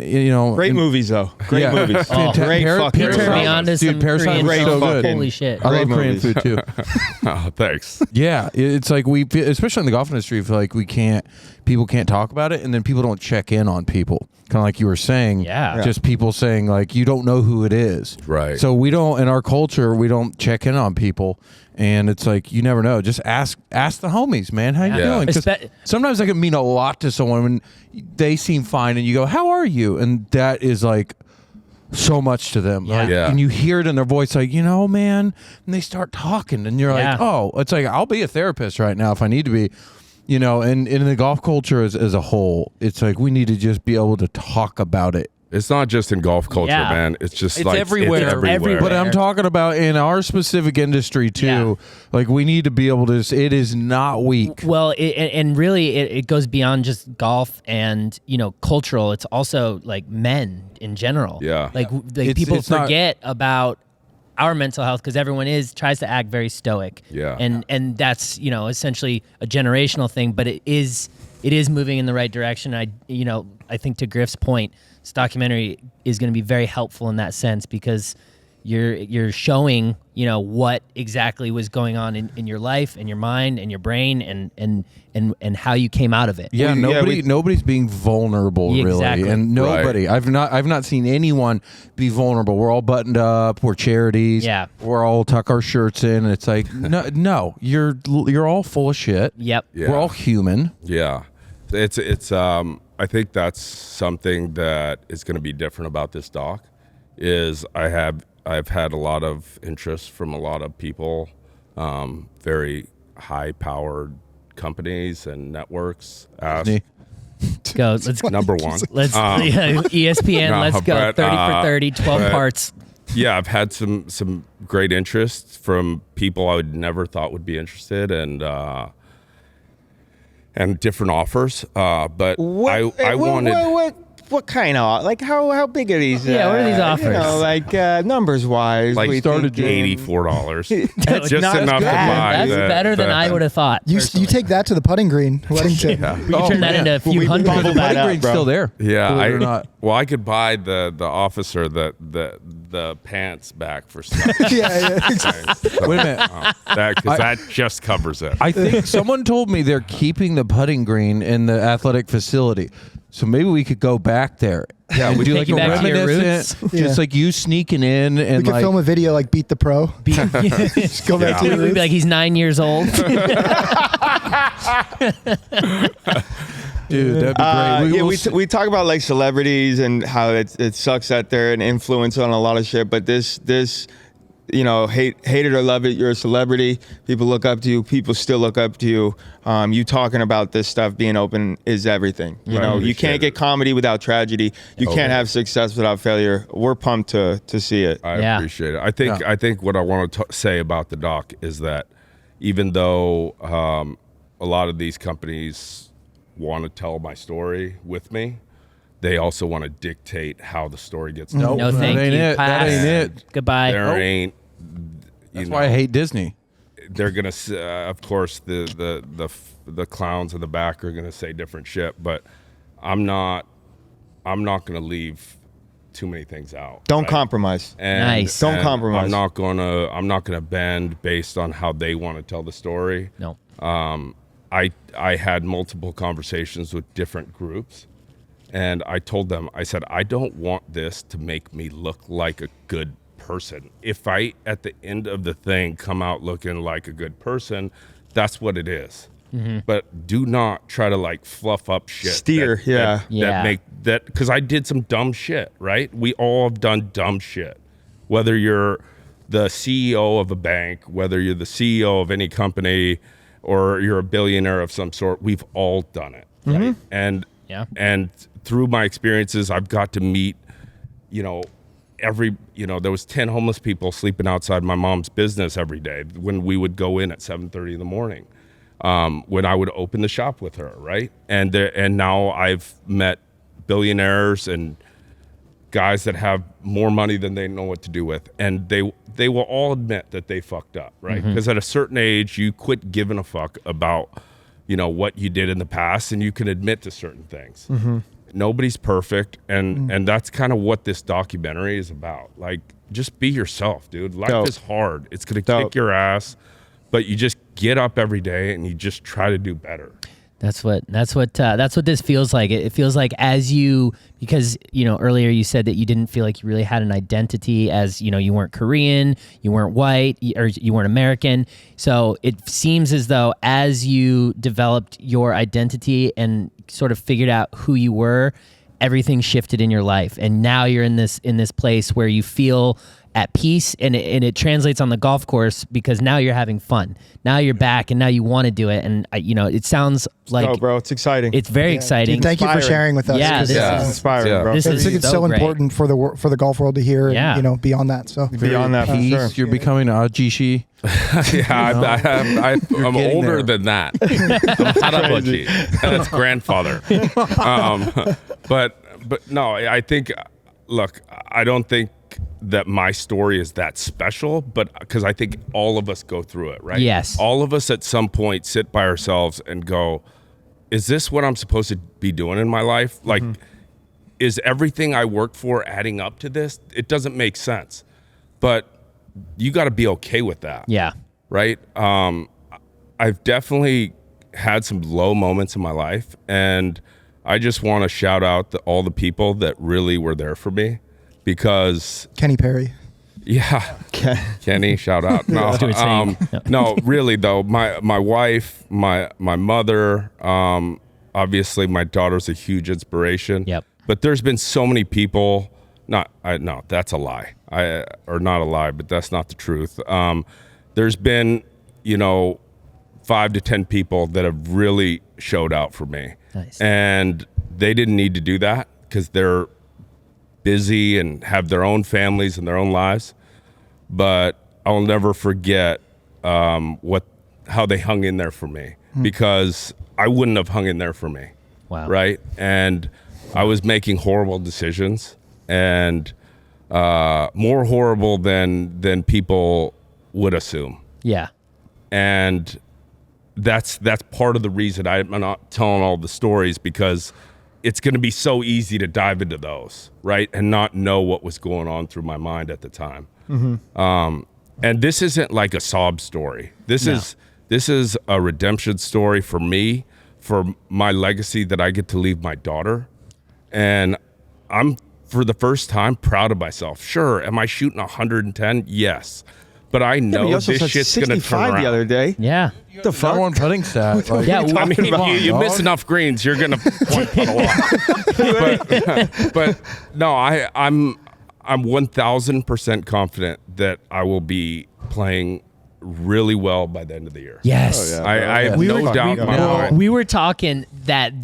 F: Great movies, though. Great movies. Great fucking
B: You turned me on to some
E: Parasite
B: Korean
E: is so
B: films.
E: good.
B: Holy shit.
E: I love
F: Great
E: Korean
F: movies.
E: food too.
A: Oh, thanks.
E: Yeah, it's like we feel, especially in the golf industry, feel like people can't talk about it, and then people don't check in on people. Kind of like you were saying,
B: Yeah.
E: just people saying, like, you don't know who it is.
A: Right.
E: So we don't, in our culture, we don't check in on people, and it's like, you never know. Just ask the homies, man, how you
A: Yeah.
E: doing? 'Cause sometimes that can mean a lot to someone when they seem fine, and you go, how are you? And that is like so much to them.
B: Yeah.
E: Like,
A: Yeah.
E: and you hear it in their voice, like, man, and they start talking, and you're
B: Yeah.
E: like, oh, it's like, I'll be a therapist right now if I need to be. And in the golf culture as a whole, it's like we need to just be able to talk about it
A: It's not just in golf culture,
B: Yeah.
A: man. It's just
E: It's
A: like
E: everywhere.
A: It's everywhere.
E: But I'm talking about in our specific industry too.
B: Yeah.
E: Like we need to be able to. It is not weak.
B: Well, and really, it goes beyond just golf and cultural. It's also like men in general.
A: Yeah.
B: like
E: It's-
B: people
E: it's not-
B: forget about our mental health because everyone tries to act very stoic.
A: Yeah.
B: and that's essentially a generational thing, but it is moving in the right direction. I think to Griff's point, this documentary is going to be very helpful in that sense because you're showing what exactly was going on in your life and your mind and your brain and how you came out of it.
E: Yeah, nobody's being vulnerable
B: Exactly.
E: really, and nobody. I've not seen anyone be vulnerable. We're all buttoned up. We're charities.
B: Yeah.
E: we're all tuck our shirts in. And it's like no, you're all full of shit.
B: Yep.
A: Yeah.
E: We're all human.
A: Yeah, it's I think that's something that is going to be different about this doc. Is I've had a lot of interest from a lot of people, very high-powered companies and networks.
E: Disney.
B: Go. Let's
A: Number one.
B: Let's ESPN.
A: no,
B: Let's go.
A: but,
B: 30 for 30, 12
A: but-
B: parts.
A: Yeah, I've had some great interest from people I would never thought would be interested, and different offers. But I wanted.
F: What kind of how big are these?
B: Yeah, what are these offers?
F: Numbers wise,
A: Like
F: we
E: started
F: thinking-
A: $84,
B: That's
A: just
F: not
A: enough to
F: bad.
A: buy.
B: That's
A: the-
B: better than
A: the-
B: I would have thought.
C: You
B: personally.
C: take that to the putting green, Weddington.
B: We can turn that into a few
F: we
B: hundred.
F: bundled that
E: Putting
F: up,
E: green's
F: bro.
E: still there.
A: Yeah,
E: Believe it or not.
A: well, I could buy the officer the pants back for stuff.
C: yeah.
E: Wait a minute.
A: That just covers it.
E: I think someone told me they're keeping the putting green in the athletic facility. So maybe we could go back there. Yeah,
B: we take you back to your
E: reminiscent,
C: roots.
E: just like you sneaking in and
C: We could
E: like
C: film a video like Beat the Pro. Just go back to your
B: We'd be
C: roots.
B: like, he's 9 years old.
E: dude, that'd be great.
F: We talk about like celebrities and how it sucks that they're an influence on a lot of shit, but this hate it or love it, you're a celebrity. People look up to you. People still look up to you. You talking about this stuff being open is everything. You
A: appreciate
F: can't get
A: it.
F: comedy without tragedy. You can't have success without failure. We're pumped to see it.
A: I
B: Yeah.
A: appreciate it. I think what I want to say about the doc is that even though a lot of these companies want to tell my story with me, they also want to dictate how the story gets told.
B: No, thank
E: that ain't
B: you.
E: it. That
B: Pass.
E: ain't it.
B: Goodbye.
A: There ain't.
E: That's why I hate Disney.
A: They're gonna, of course, the clowns in the back are gonna say different shit, but I'm not gonna leave too many things out.
F: Don't
A: right?
F: compromise.
A: And,
B: Nice.
F: Don't
A: and
F: compromise.
A: I'm not gonna bend based on how they want to tell the story.
B: No.
A: I had multiple conversations with different groups, and I told them, I said, I don't want this to make me look like a good person. If I, at the end of the thing, come out looking like a good person, that's what it is. But do not try to like fluff up shit.
F: Steer, yeah.
B: Yeah.
A: Because I did some dumb shit, right? We all have done dumb shit. Whether you're the CEO of a bank, whether you're the CEO of any company, or you're a billionaire of some sort, we've all done it, right? And
B: Yeah.
A: and through my experiences, I've got to meet, there was 10 homeless people sleeping outside my mom's business every day when we would go in at 7:30 in the morning. When I would open the shop with her, right? And now I've met billionaires and guys that have more money than they know what to do with, and they will all admit that they fucked up, right? Because at a certain age, you quit giving a fuck about what you did in the past, and you can admit to certain things. Nobody's perfect, and that's kind of what this documentary is about. Like, just be yourself, dude. Life
F: Dope.
A: is hard. It's gonna
F: Dope.
A: kick your ass, but you just get up every day and you just try to do better.
B: That's what this feels like. It feels like because earlier you said that you didn't feel like you really had an identity, as you weren't Korean, you weren't white, or you weren't American. So it seems as though as you developed your identity and sort of figured out who you were, everything shifted in your life, and now you're in this place where you feel at peace, and it translates on the golf course because now you're having fun. Now you're back, and now you want to do it. And it sounds like
F: Oh, bro, it's exciting.
B: it's very exciting.
C: Dude, thank you for
F: Inspiring.
C: sharing with us.
B: Yeah,
C: 'cause,
B: this
F: It's inspiring,
A: Yeah.
F: bro.
B: This
C: I
B: is
C: think it's
B: so
C: so
B: great.
C: important for the golf world to hear.
B: Yeah.
C: And, beyond that. So
F: Beyond that, for
E: Peace,
F: sure.
E: you're becoming a Jishi.
A: I'm
E: getting
A: older
E: there.
A: than that. I'm Harabachi. That's grandfather. But no, I think, look, I don't think that my story is that special, but because I think all of us go through it, right?
B: Yes.
A: All of us at some point sit by ourselves and go, is this what I'm supposed to be doing in my life? Like, is everything I work for adding up to this? It doesn't make sense. But you got to be okay with that.
B: Yeah.
A: Right? I've definitely had some low moments in my life, and I just want to shout out all the people that really were there for me, because
C: Kenny Perry.
A: yeah, Kenny, shout out. No,
B: do it same.
A: no, really though, my wife, my mother, obviously my daughter's a huge inspiration.
B: Yep.
A: But there's been so many people. No, that's a lie. Or not a lie, but that's not the truth. There's been, 5 to 10 people that have really showed out for me.
B: Nice.
A: And they didn't need to do that because they're busy and have their own families and their own lives. But I'll never forget how they hung in there for me, because I wouldn't have hung in there for me.
B: Wow.
A: Right? And I was making horrible decisions, and more horrible than people would assume.
B: Yeah.
A: And that's part of the reason I'm not telling all the stories, because it's going to be so easy to dive into those, right, and not know what was going on through my mind at the time. And this isn't like a sob story. This is a redemption story for me, for my legacy that I get to leave my daughter. And I'm, for the first time, proud of myself. Sure, am I shooting 110? Yes. But I know
F: you also
A: this
F: said
A: shit's going to turn
F: 65
A: around.
F: the other day.
B: Yeah.
F: The fuck?
E: Number one putting stat. Like,
B: Yeah.
A: I mean, you miss
E: dog.
A: enough greens, you're gonna point a lot. but no, I'm 1,000% confident that I will be playing really well by the end of the year.
B: Yes.
F: Oh, yeah.
A: I have
C: We
A: no
C: were-
A: doubt in my
C: Well,
A: mind.
B: We were talking that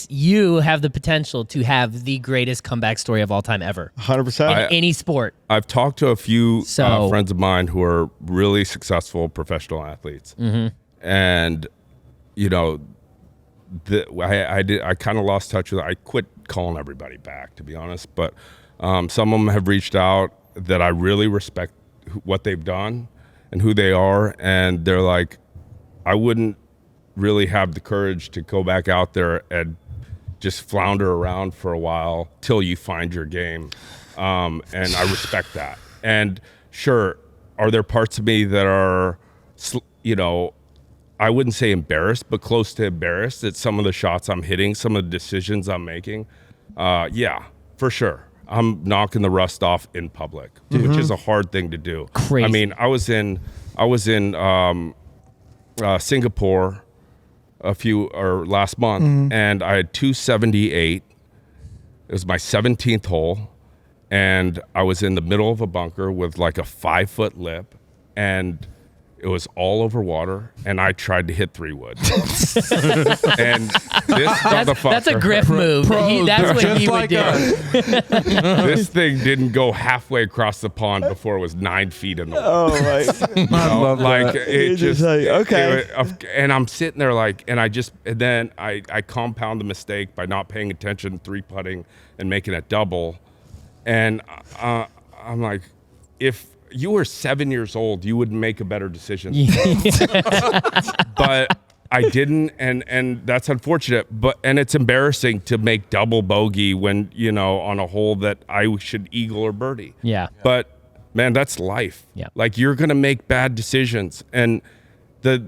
B: you have the potential to have the greatest comeback story of all time ever
F: 100%.
B: in any sport.
A: I've talked to a few
B: So-
A: friends of mine who are really successful professional athletes, and I kind of lost touch with it. I quit calling everybody back, to be honest. But some of them have reached out that I really respect what they've done and who they are, and they're like, I wouldn't really have the courage to go back out there and just flounder around for a while till you find your game. And I respect that. And sure, are there parts of me that are, I wouldn't say embarrassed, but close to embarrassed at some of the shots I'm hitting, some of the decisions I'm making? Yeah, for sure. I'm knocking the rust off in public, which is a hard thing to do.
B: Crazy.
A: I mean, I was in Singapore last month, and I had 278. It was my 17th hole, and I was in the middle of a bunker with like a 5-foot lip, and it was all over water, and I tried to hit 3 wood. And this motherfucker,
B: That's a Griff move. That's what he would do.
A: this thing didn't go halfway across the pond before it was 9 feet in the water.
F: Oh, my.
E: I love
A: Like
E: that.
A: it
F: You're
A: just,
F: just like, okay.
A: and I'm sitting there like, and then I compound the mistake by not paying attention, 3-putting and making a double, and I'm like, if you were 7 years old, you would make a better decision. But I didn't, and that's unfortunate. And it's embarrassing to make double bogey when on a hole that I should eagle or birdie.
B: Yeah.
A: But man, that's life.
B: Yeah.
A: Like, you're gonna make bad decisions, and the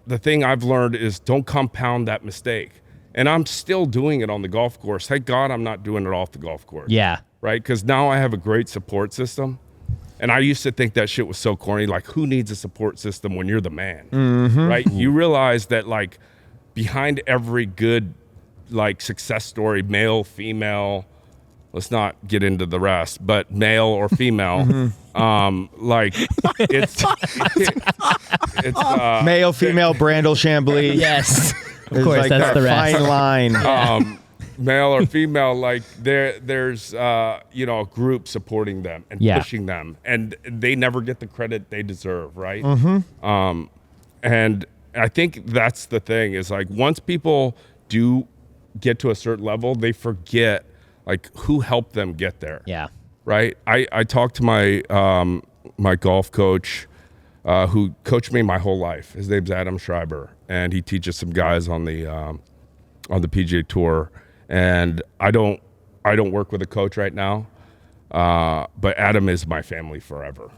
A: thing I've learned is don't compound that mistake. And I'm still doing it on the golf course. Thank God I'm not doing it off the golf course.
B: Yeah.
A: Right? Because now I have a great support system. And I used to think that shit was so corny. Like, who needs a support system when you're the man? Right? You realize that, like, behind every good, like, success story, male, female, let's not get into the rest, but male or female, like it's
F: Male, female, Brandel, Chambly.
B: Yes. Of
F: It's
B: course,
F: like
B: that's
F: that
B: the rest.
F: fine line.
A: male or female, like there's you know, a group supporting them and
B: Yeah.
A: pushing them, and they never get the credit they deserve, right? And I think that's the thing is like once people do get to a certain level, they forget like who helped them get there.
B: Yeah.
A: Right. I talked to my my golf coach who coached me my whole life. His name's Adam Schreiber, and he teaches some guys on the PGA Tour. And I don't work with a coach right now, but Adam is my family forever.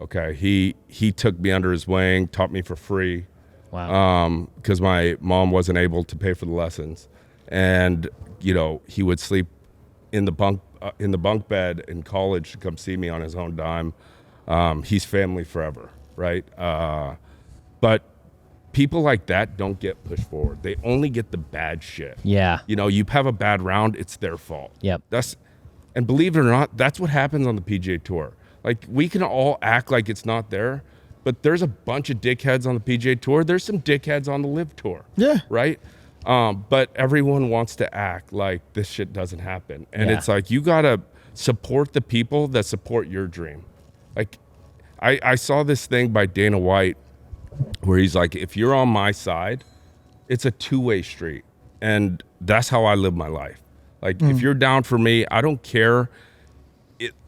A: Okay, he took me under his wing, taught me for free.
B: Wow.
A: Because my mom wasn't able to pay for the lessons, and you know he would sleep in the bunk bed in college to come see me on his own dime. He's family forever, right? But people like that don't get pushed forward. They only get the bad shit.
B: Yeah.
A: You know, you have a bad round, it's their fault.
B: Yep.
A: And believe it or not, that's what happens on the PGA Tour. Like we can all act like it's not there, but there's a bunch of dickheads on the PGA Tour. There's some dickheads on the Live Tour.
F: Yeah.
A: Right? But everyone wants to act like this shit doesn't happen. And
B: Yeah.
A: it's like, you got to support the people that support your dream. Like, I saw this thing by Dana White where he's like, if you're on my side, it's a two-way street. And that's how I live my life. Like, if you're down for me, I don't care.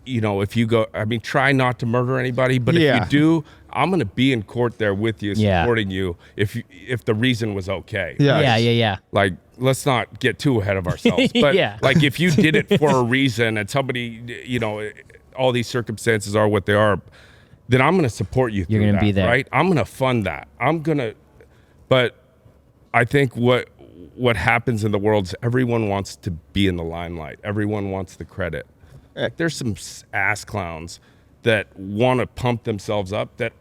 A: You know, if you go, I mean, try not to murder anybody, but
F: Yeah.
A: if you do, I'm going to be in court there with you,
B: Yeah.
A: supporting you if the reason was okay.
F: Yeah.
B: Yeah.
A: Like, let's not get too ahead of ourselves. But
B: Yeah.
A: like, if you did it for a reason and somebody, you know, all these circumstances are what they are, then I'm going to support you.
B: You're
A: going to
B: be there.
A: right? I'm going to fund that. But I think what happens in the world is everyone wants to be in the limelight. Everyone wants the credit. Like, there's some ass clowns that want to pump themselves up that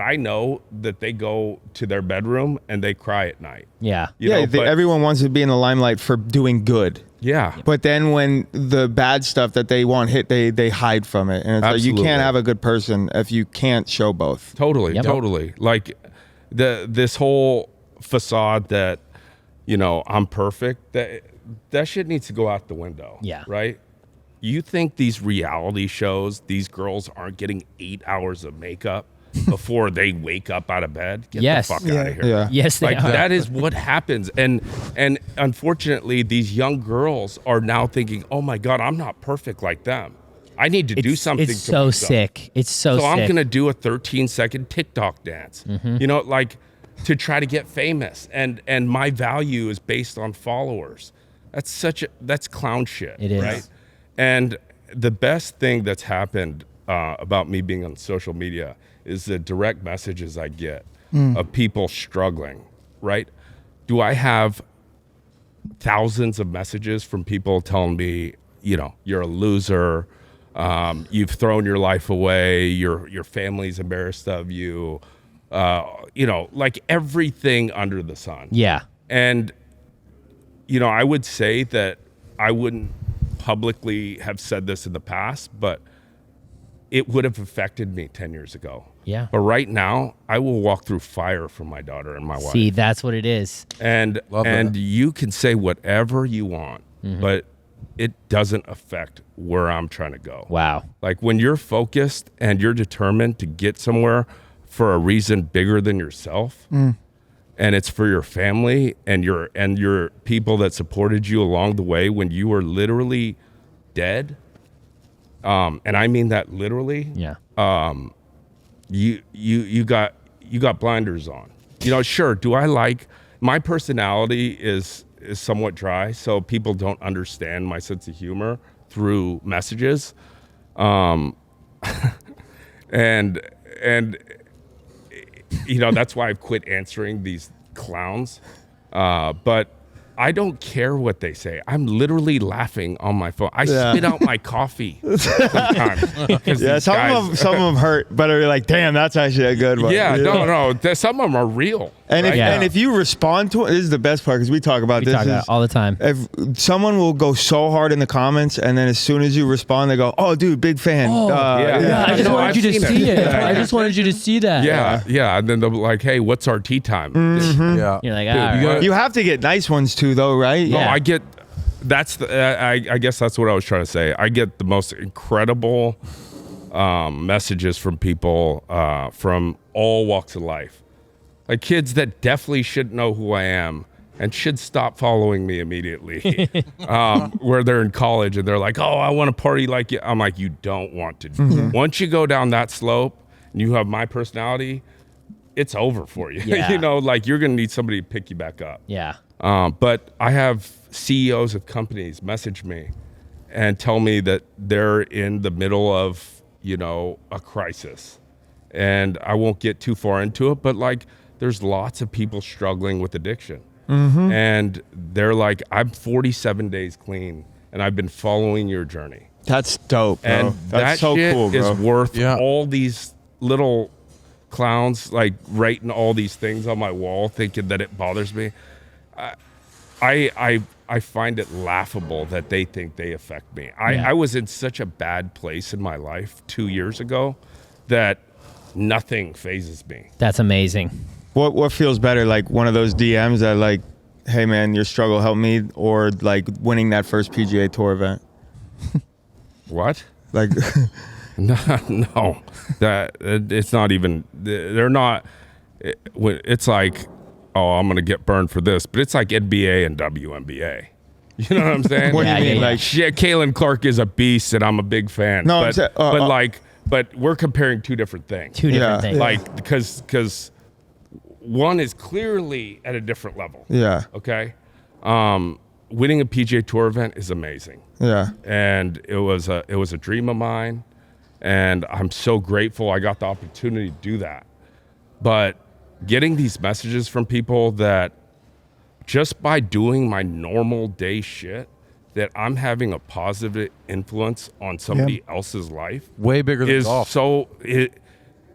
A: I know that they go to their bedroom and they cry at night.
B: Yeah.
A: You know, but-
F: everyone wants to be in the limelight for doing good.
A: yeah.
F: But then when the bad stuff that they want hit, they hide from it. And it's like, you
A: Absolutely.
F: can't have a good person if you can't show both.
A: Totally,
B: Yep.
A: totally. Like this whole facade that, you know, I'm perfect, that shit needs to go out the window.
B: Yeah.
A: Right? You think these reality shows, these girls aren't getting 8 hours of makeup before they wake up out of bed? Get
B: Yes.
A: the fuck
C: Yeah.
A: out of here.
F: Yeah.
B: Yes, they
A: Like
B: are.
A: that is what happens. And unfortunately, these young girls are now thinking, oh my God, I'm not perfect like them. I need to do something.
B: It's
A: to
B: so
A: myself.
B: sick. It's so
A: So
B: sick.
A: I'm going to do a 13-second TikTok dance, you know, like to try to get famous. And my value is based on followers. That's clown shit.
B: It is.
A: Right? And the best thing that's happened about me being on social media is the direct messages I get of people struggling, right? Do I have thousands of messages from people telling me, you know, you're a loser, you've thrown your life away, your family's embarrassed of you, you know, like everything under the sun.
B: Yeah.
A: And, you know, I would say that I wouldn't publicly have said this in the past, but it would have affected me 10 years ago.
B: Yeah.
A: But right now, I will walk through fire for my daughter and my wife.
B: See, that's what it is.
A: And
E: Love that.
A: you can say whatever you want, but it doesn't affect where I'm trying to go.
B: Wow.
A: Like when you're focused and you're determined to get somewhere for a reason bigger than yourself, and it's for your family and your people that supported you along the way when you were literally dead, and I mean that literally.
B: Yeah.
A: You got blinders on. You know, sure. Do I like my personality is somewhat dry, so people don't understand my sense of humor through messages, and you know that's why I've quit answering these clowns. But I don't care what they say. I'm literally laughing on my phone. I spit out my coffee sometimes.
F: Yeah, some of them hurt, but are like, damn, that's actually a good one.
A: Yeah, no. Some of them are real.
F: And
A: right?
F: if you respond to it, this is the best part because we talk about
B: We
F: this.
B: talk about it all the time.
F: If someone will go so hard in the comments, and then as soon as you respond, they go, "Oh, dude, big fan."
B: Yeah, I just
A: No,
B: wanted
A: I've
B: you to
A: seen
B: see
A: it.
B: it. I just wanted you to see that.
A: Yeah. And then they'll be like, hey, what's our tea time?
E: Yeah.
B: You're like,
A: Dude,
B: all
A: you
B: right.
A: gotta-
F: You have to get nice ones too, though, right?
A: No,
B: Yeah.
A: I get. That's the. I guess that's what I was trying to say. I get the most incredible messages from people from all walks of life, like kids that definitely should know who I am and should stop following me immediately. Where they're in college and they're like, "Oh, I want to party like you." I'm like, "You don't want to." Once you go down that slope and you have my personality, it's over for you.
B: Yeah.
A: You know, like you're gonna need somebody to pick you back up.
B: Yeah.
A: But I have CEOs of companies message me and tell me that they're in the middle of, a crisis. And I won't get too far into it, but like there's lots of people struggling with addiction. And they're like, I'm 47 days clean and I've been following your journey.
F: That's dope, bro.
A: And
F: That's
A: that
F: so
A: shit
F: cool, bro.
A: is worth
E: Yeah.
A: all these little clowns like writing all these things on my wall thinking that it bothers me. I find it laughable that they think they affect me. I was in such a bad place in my life 2 years ago that nothing phases me.
B: That's amazing.
F: What feels better, like one of those DMs that like, "Hey man, your struggle helped me," or like winning that first PGA Tour event?
A: What?
F: Like,
A: No, that it's not even. They're not. It's like, oh, I'm gonna get burned for this, but it's like NBA and WNBA. You know what I'm saying?
F: what do
B: Yeah,
F: you mean?
B: yeah, yeah.
F: Like,
A: Shit, Kalen Clark is a beast, and I'm a big fan.
F: No, I'm
A: but,
F: saying-
A: but we're comparing two different things.
B: Two different
F: Yeah.
B: things.
A: Like because one is clearly at a different level.
F: yeah,
A: Okay, winning a PGA Tour event is amazing,
F: yeah,
A: and it was a dream of mine, and I'm so grateful I got the opportunity to do that. But getting these messages from people that just by doing my normal day shit, that I'm having a positive influence on somebody else's life
E: Way bigger than
A: is
E: golf.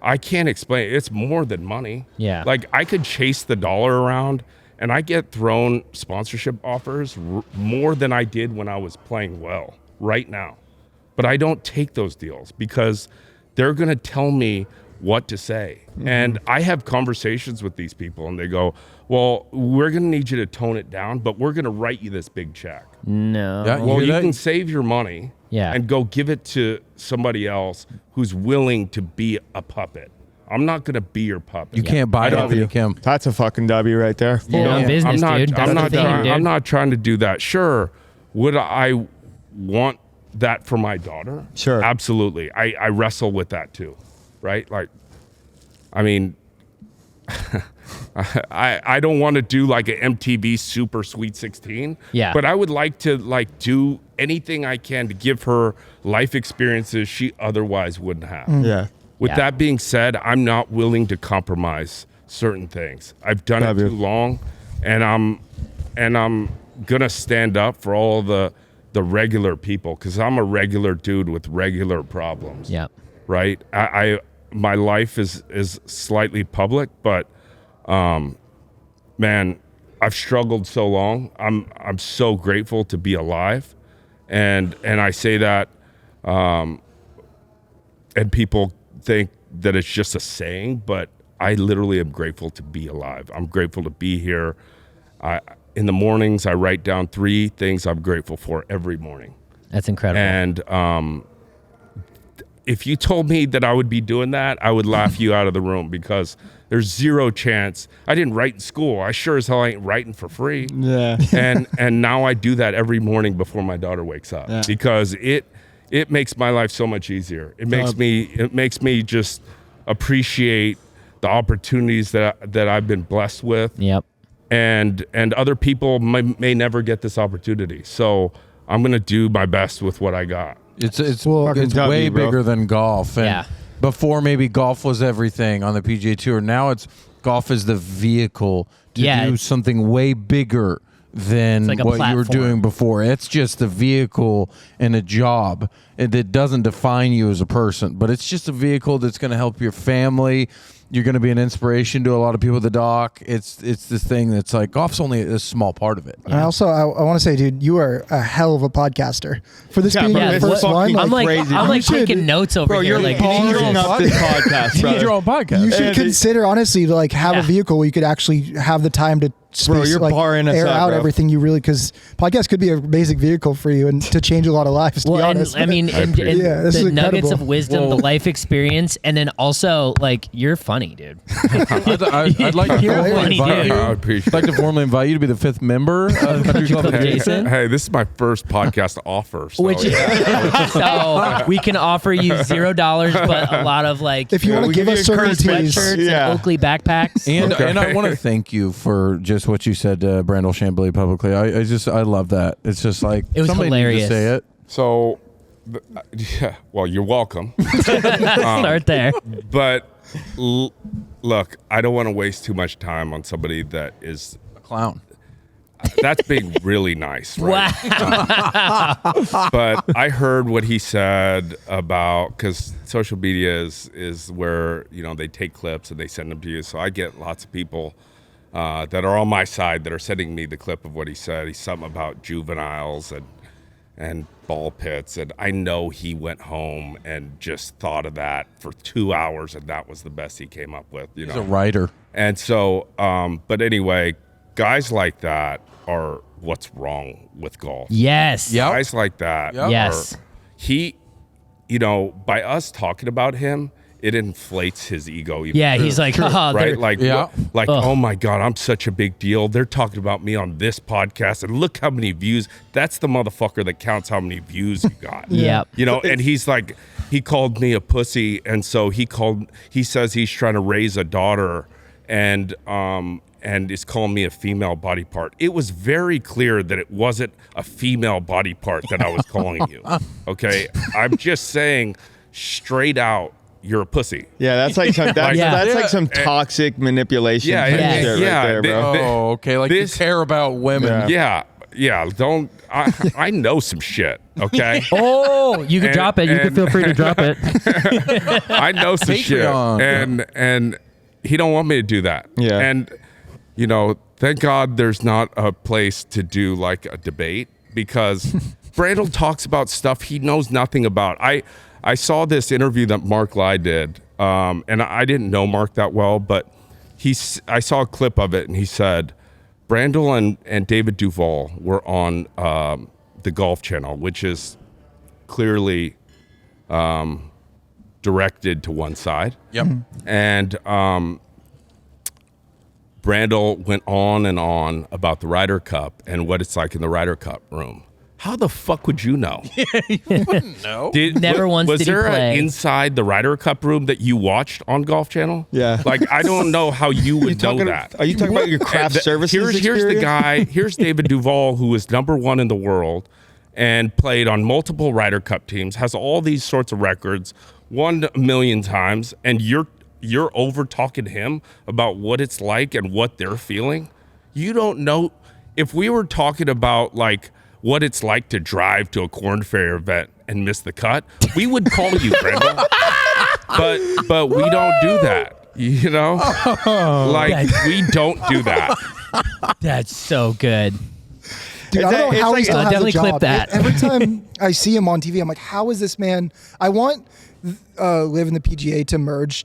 A: I can't explain it. It's more than money.
B: Yeah.
A: Like I could chase the dollar around and I get thrown sponsorship offers more than I did when I was playing well right now. But I don't take those deals because they're going to tell me what to say. And I have conversations with these people and they go, well, we're going to need you to tone it down, but we're going to write you this big check.
B: No.
E: Yeah,
A: Well,
E: hear
A: you
E: that?
A: can save your money and go give it to somebody else who's willing to be a puppet. I'm not going to be your puppet.
E: You can't buy it, you can.
F: that's a fucking W right there.
B: Full on business, dude. That's
A: I'm
B: the
A: not
B: thing,
A: trying,
B: dude.
A: I'm not trying to do that. Sure. Would I want that for my daughter?
F: Sure.
A: Absolutely. I wrestle with that too. Right? Like, I mean, I don't want to do like an MTV Super Sweet 16.
B: Yeah.
A: But I would like to like do anything I can to give her life experiences she otherwise wouldn't have.
F: Yeah,
A: With
B: Yeah.
A: that being said, I'm not willing to compromise certain things. I've done it too long, and I'm gonna stand up for all the regular people because I'm a regular dude with regular problems.
B: Yeah.
A: Right. My life is slightly public, but man, I've struggled so long. I'm so grateful to be alive, and I say that, and people think that it's just a saying, but I literally am grateful to be alive. I'm grateful to be here. In the mornings, I write down 3 things I'm grateful for every morning.
B: That's incredible.
A: And if you told me that I would be doing that, I would laugh you out of the room because there's zero chance. I didn't write in school. I sure as hell ain't writing for free.
F: yeah.
A: And now I do that every morning before my daughter wakes up because it makes my life so much easier. It makes me just appreciate the opportunities that I've been blessed with.
B: Yep.
A: And other people may never get this opportunity. So I'm going to do my best with what I got.
E: It's
F: Fucking
E: it's
F: W,
E: way
F: bro.
E: bigger than golf. And
B: Yeah.
E: before maybe golf was everything on the PGA Tour. Now it's golf is the vehicle to
B: Yeah,
E: do
B: it's-
E: something way bigger than
B: like a
E: what you were
B: platform.
E: doing before. It's just a vehicle and a job that doesn't define you as a person, but it's just a vehicle that's going to help your family. You're going to be an inspiration to a lot of people at the dock. It's this thing that's like golf's only a small part of it.
C: And I want to say, dude, you are a hell of a podcaster. For this
F: Yeah,
C: being
F: bro,
C: your
F: it's
C: first
F: fucking
C: one,
B: I'm like
F: crazy.
B: I'm like
C: You should-
B: taking notes over
F: Bro,
B: here.
F: you're
B: Like,
F: balling up this podcast,
E: You
F: bro.
E: need your own podcast.
C: you should
F: And it-
C: consider honestly to like have
B: Yeah.
C: a vehicle where you could actually have the time to
F: Bro,
C: space,
F: you're
C: like,
F: barring us
C: air
F: up,
C: out
F: bro.
C: everything you really, because podcast could be a basic vehicle for you and to change a lot of lives, to
B: well,
C: be
B: and,
C: honest.
B: I mean, and
C: Yeah, this is
B: the nuggets
C: incredible.
B: of wisdom,
E: Well-
B: the life experience, and then also like you're funny, dude.
E: I'd like to
B: You're
E: formally
B: funny,
E: invite
B: dude.
E: you.
A: I appreciate
E: I'd like to formally invite you to be the 5th member of Country Club
B: Club
E: Jason.
B: Jason.
A: Hey, this is my first podcast offer. So
B: Which so we can offer you $0, but a lot of like
C: if you want to
F: we
C: give
F: give
C: us
F: you
C: certain
F: encouragement.
C: teas,
B: sweatshirts
F: Yeah.
B: and Oakley backpacks.
E: And I want to thank you for just what you said to Brandel Chambly publicly. I love that. It's just like
B: It was
E: somebody needs
B: hilarious.
E: to say it.
A: So, yeah, well, you're welcome.
B: Start there.
A: But look, I don't want to waste too much time on somebody that is.
E: A clown.
A: That's being really nice, right?
B: Wow.
A: But I heard what he said about, because social media is where they take clips and they send them to you. So I get lots of people that are on my side that are sending me the clip of what he said. He's something about juveniles and ball pits, and I know he went home and just thought of that for 2 hours, and that was the best he came up with.
E: He's a writer.
A: And so, but anyway, guys like that are what's wrong with golf.
B: Yes.
E: Yep.
A: Guys like that.
E: Yep.
B: Yes.
A: By us talking about him, it inflates his ego. Even
B: Yeah, he's like,
A: right?
B: they're-
A: Like,
E: Yeah.
A: oh my God, I'm such a big deal. They're talking about me on this podcast, and look how many views. That's the motherfucker that counts how many views you got.
B: Yep.
A: And he's like, he called me a pussy, and so he says he's trying to raise a daughter, and is calling me a female body part. It was very clear that it wasn't a female body part that I was calling you. Okay, I'm just saying straight out, you're a pussy.
F: Yeah, that's like some that's,
B: Yeah.
F: that's like some toxic manipulation.
A: Yeah,
F: type
B: yeah,
F: shit
A: yeah,
F: right there, bro.
E: Oh, okay. Like
A: This-
E: you care about women.
A: Yeah. Don't. I know some shit. Okay.
B: Oh, you can
A: And-
B: drop it. You can
A: and-
B: feel free to drop it.
A: I know some shit,
E: Patreon.
A: and he don't want me to do that.
F: Yeah.
A: And thank God there's not a place to do like a debate, because Brandel talks about stuff he knows nothing about. I saw this interview that Mark Lai did, and I didn't know Mark that well, but I saw a clip of it, and he said Brandel and David Duval were on the Golf Channel, which is clearly directed to one side.
E: Yep.
A: And Brandel went on and on about the Ryder Cup and what it's like in the Ryder Cup room. How the fuck would you know?
E: No.
B: Never once
A: was
B: did he
A: there
B: play.
A: inside the Ryder Cup room that you watched on Golf Channel?
F: Yeah.
A: Like, I don't know how you would know that.
F: Are you talking about your craft
A: And
F: services
A: Here's the
F: experience?
A: guy. Here's David Duval, who is #1 in the world and played on multiple Ryder Cup teams, has all these sorts of records, won a million times, and you're over talking to him about what it's like and what they're feeling. You don't know. If we were talking about like what it's like to drive to a Corn Fair event and miss the cut, we would call you, Brenda. but we don't do that. Like, we don't do that.
B: That's so good.
C: Dude, I don't know
F: It's
C: how
F: like-
C: he still has a
B: definitely
C: job.
B: clip that.
C: Every time I see him on TV, I'm like, how is this man? I want Live in the PGA to merge,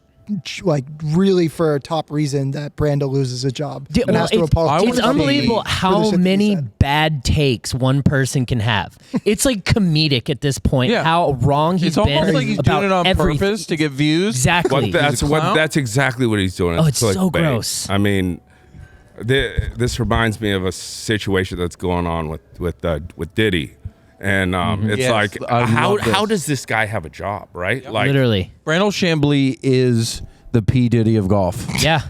C: like really for a top reason that Brandel loses his job
B: Dude,
C: and
B: well,
C: has to
B: it's
C: apologize.
B: it's
C: to the
B: unbelievable
C: company for the
B: how
C: shit that he
B: many
C: said.
B: bad takes one person can have. It's like comedic at this point.
E: Yeah.
B: How wrong he's
E: It's
B: been
E: almost like he's
B: about
E: doing it on
B: everything.
E: purpose to get views.
B: Exactly.
A: That's
E: a clown?
A: that's exactly what he's doing.
B: Oh, it's so
A: clickbait.
B: gross.
A: I mean, this reminds me of a situation that's going on with Diddy, and it's
E: Yes,
A: like
E: I love this.
A: how does this guy have a job, right? Like,
B: Literally.
E: Brandel Chambly is the P. Diddy of golf.
B: Yeah.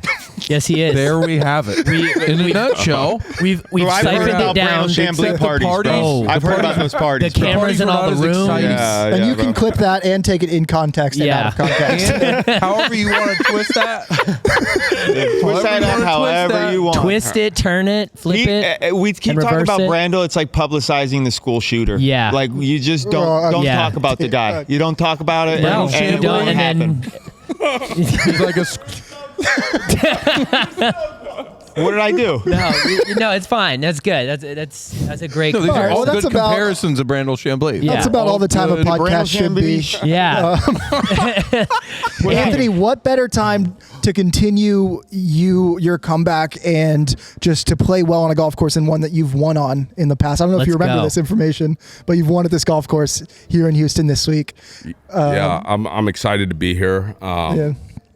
B: Yes, he is.
E: There we have it. In a nutshell,
B: We've
F: Bro, I've heard
B: siphoned
F: about
B: it down.
F: Brandel Chambly
E: Except the
F: parties,
E: parties.
F: bro.
B: Oh,
F: I've heard about those parties.
B: The
F: bro.
B: cameras in all
E: Parties
B: the
E: were not as
B: rooms.
E: exciting.
F: Yeah,
C: And
F: yeah,
C: you can
F: bro.
C: clip that and take it in context and out of context.
E: And however you want to twist that.
F: Twist that up however you want.
B: Twist it, turn it, flip it.
F: We keep
B: and
F: talking
B: reverse
F: about
B: it.
F: Brandel. It's like publicizing the school shooter.
B: Yeah.
F: Like you just don't
B: Yeah.
F: talk about the guy. You don't talk about it.
B: No,
F: and
B: you
F: it
B: don't,
F: won't
B: and
F: happen.
E: He's like a.
F: What did I do?
B: No, it's fine. That's good. That's a great.
E: No, these are
C: Oh,
E: all
C: that's
E: good
C: about-
E: comparisons of Brandel Chambly.
B: Yeah.
C: That's about all the time a
E: good.
C: podcast should be.
B: Yeah.
C: Anthony, what better time to continue your comeback and just to play well on a golf course than one that you've won on in the past? I don't know if you
B: Let's
C: remember
B: go.
C: this information, but you've won at this golf course here in Houston this week.
A: Yeah, I'm excited to be here.
C: Yeah.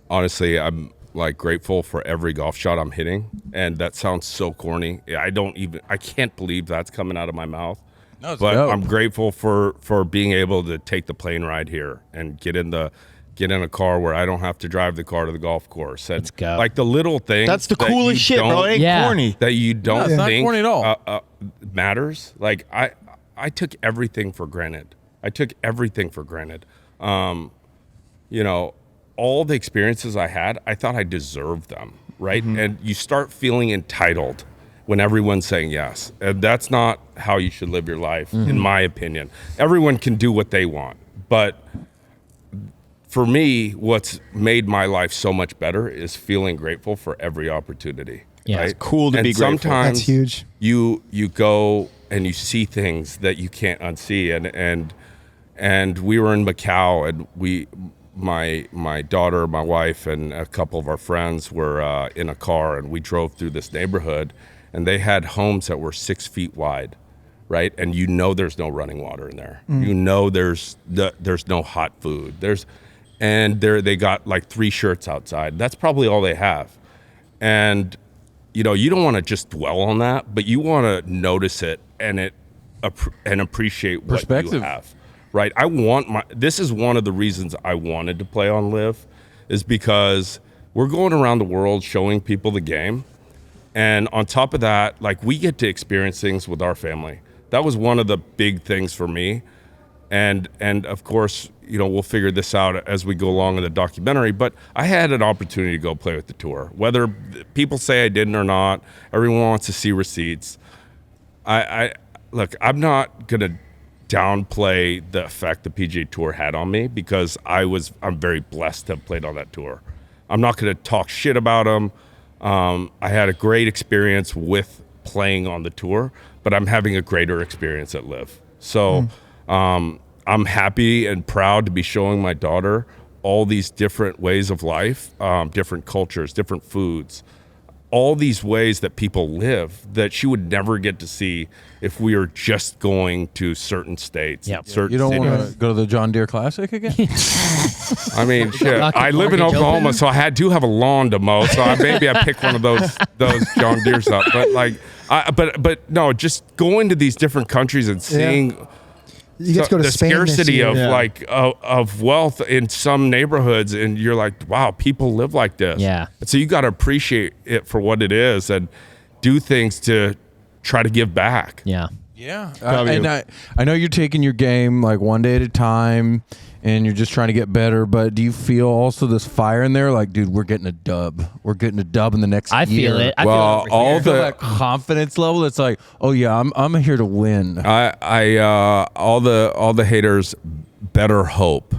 A: Honestly, I'm like grateful for every golf shot I'm hitting, and that sounds so corny. I can't believe that's coming out of my mouth.
E: No, it's
A: But
E: dope.
A: I'm grateful for being able to take the plane ride here and get in a car where I don't have to drive the car to the golf course. And
B: Let's go.
A: like the little things.
F: That's the
A: that
F: coolest
A: you
F: shit, bro.
A: don't-
F: It ain't
B: Yeah.
F: corny.
A: that you don't
E: it's not
A: think
E: corny at all.
A: Matters. Like I took everything for granted. You know, all the experiences I had, I thought I deserved them, right? And you start feeling entitled when everyone's saying yes. And that's not how you should live your life, in my opinion. Everyone can do what they want, but for me, what's made my life so much better is feeling grateful for every opportunity.
B: Yeah,
A: right?
B: it's
F: cool to
A: And
F: be grateful.
A: sometimes
C: That's huge.
A: You go and you see things that you can't unsee, and we were in Macau, and my daughter, my wife, and a couple of our friends were in a car, and we drove through this neighborhood, and they had homes that were 6 feet wide, right? And you know there's no running water in there. You know there's no hot food. They got like 3 shirts outside. That's probably all they have. And you know, you don't want to just dwell on that, but you want to notice it and appreciate what you
E: Perspective.
A: have. Right? This is one of the reasons I wanted to play on Live, is because we're going around the world showing people the game. And on top of that, like, we get to experience things with our family. That was one of the big things for me. And of course, you know, we'll figure this out as we go along in the documentary, but I had an opportunity to go play with the tour. Whether people say I didn't or not, everyone wants to see receipts. Look, I'm not going to downplay the effect the PGA Tour had on me, because I'm very blessed to have played on that tour. I'm not going to talk shit about them. I had a great experience with playing on the tour, but I'm having a greater experience at Live. So I'm happy and proud to be showing my daughter all these different ways of life, different cultures, different foods, all these ways that people live that she would never get to see if we were just going to certain states.
B: Yep.
A: Certain
E: You don't
A: cities.
E: want to go to the John Deere Classic again?
A: I mean, shit.
B: Rocket
A: I live in
B: mortgage
A: Oklahoma,
B: open?
A: so I do have a lawn to mow. So maybe I pick one of those John Deere's up. But like, but no, just going to these different countries and seeing
C: You get to go to
A: the
C: Spain this
A: scarcity
C: year.
A: of like of wealth in some neighborhoods, and you're like, wow, people live like this.
B: Yeah.
A: And so you got to appreciate it for what it is and do things to try to give back.
B: Yeah.
E: Yeah.
F: W.
E: And I know you're taking your game like one day at a time and you're just trying to get better, but do you feel also this fire in there? Like, dude, we're getting a dub. We're getting a dub in the next
B: I
E: year.
B: feel it. I
A: Well,
B: feel it.
A: all
E: You feel
A: the
E: that confidence level. It's like, oh yeah, I'm here to win.
A: all the haters better hope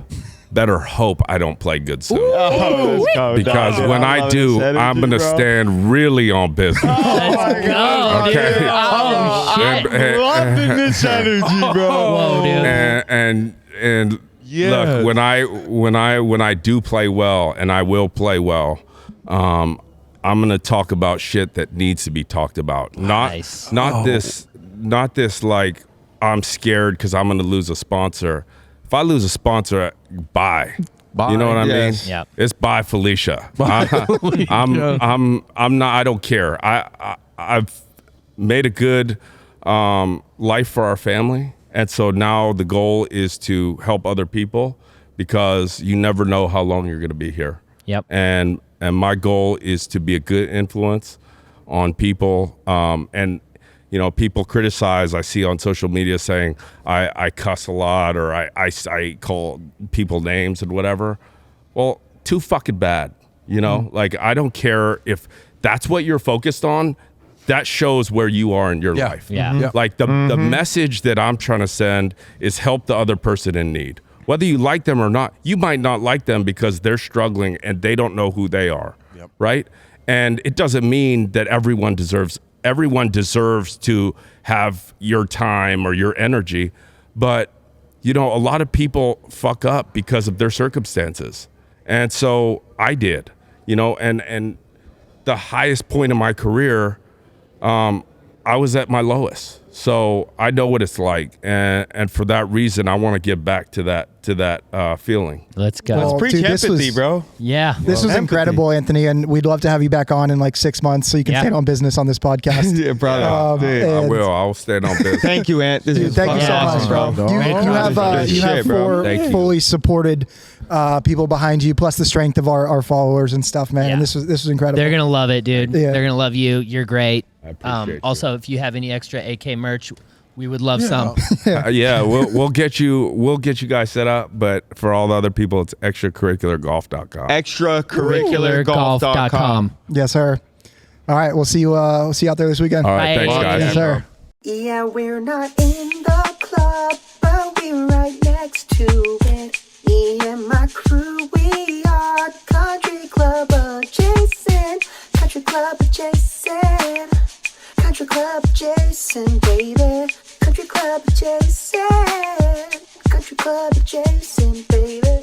A: I don't play good soon.
F: Let's go,
A: Because
F: dog.
A: when
F: I'm
A: I
F: loving
A: do,
F: this energy,
A: I'm going to
F: bro.
A: stand really on business.
B: Let's go, dude.
A: Okay.
B: Oh, shit.
A: And-
F: Loving this energy, bro.
B: Whoa, dude.
A: and
E: Yes.
A: look, when I do play well, and I will play well, I'm gonna talk about shit that needs to be talked about.
B: Nice.
A: Not this like I'm scared because I'm gonna lose a sponsor. If I lose a sponsor, bye.
E: Bye.
A: You know what I
F: Yes.
A: mean?
B: Yep.
A: It's bye, Felicia. I'm not. I don't care. I've made a good life for our family, and so now the goal is to help other people, because you never know how long you're going to be here.
B: Yep.
A: And and my goal is to be a good influence on people. And you know, people criticize. I see on social media saying I cuss a lot, or I call people names and whatever. Well, too fucking bad. You know, like I don't care if that's what you're focused on. That shows where you are in your life.
B: Yeah. Mhm.
A: Like the message that I'm trying to send is help the other person in need. Whether you like them or not, you might not like them because they're struggling and they don't know who they are.
E: Yep.
A: Right? And it doesn't mean that everyone deserves to have your time or your energy, but you know, a lot of people fuck up because of their circumstances. And so I did, you know, and the highest point in my career, I was at my lowest. So I know what it's like, and for that reason, I want to give back to that feeling.
B: Let's go.
C: Well,
F: Preach
C: dude, this
F: empathy,
C: was-
F: bro.
B: Yeah.
C: This was
F: Empathy.
C: incredible, Anthony, and we'd love to have you back on in like 6 months so you can
B: Yeah.
C: stand on business on this podcast.
F: Yeah, brother. Dude.
A: I
C: And-
A: will. I will stand on business.
F: Thank you, Ant. This
C: Dude,
F: is
C: thank you so
B: fucking
C: much,
B: awesome,
C: bro.
E: bro.
C: You
E: Great
C: have
F: shit, bro.
C: 4
A: Thank you.
C: fully supported people behind you, plus the strength of our followers and stuff, man.
B: Yeah.
C: And this was incredible.
B: They're gonna love it, dude.
C: Yeah.
B: They're gonna love you. You're great.
A: I appreciate you.
B: Also, if you have any extra AK merch, we would love some.
A: Yeah, we'll get you guys set up, but for all the other people, it's extracurriculargolf.com.
F: Extracurriculargolf.com.
C: Yes, sir. All right, we'll see you out there this weekend.
A: All right,
B: Bye.
A: thanks, guys.
C: Yes, sir.
D: Yeah, we're not in the club, but we're right next to it. Me and my crew, we are Country Club adjacent. Country Club adjacent. Country Club adjacent, baby. Country Club adjacent. Country Club adjacent, baby.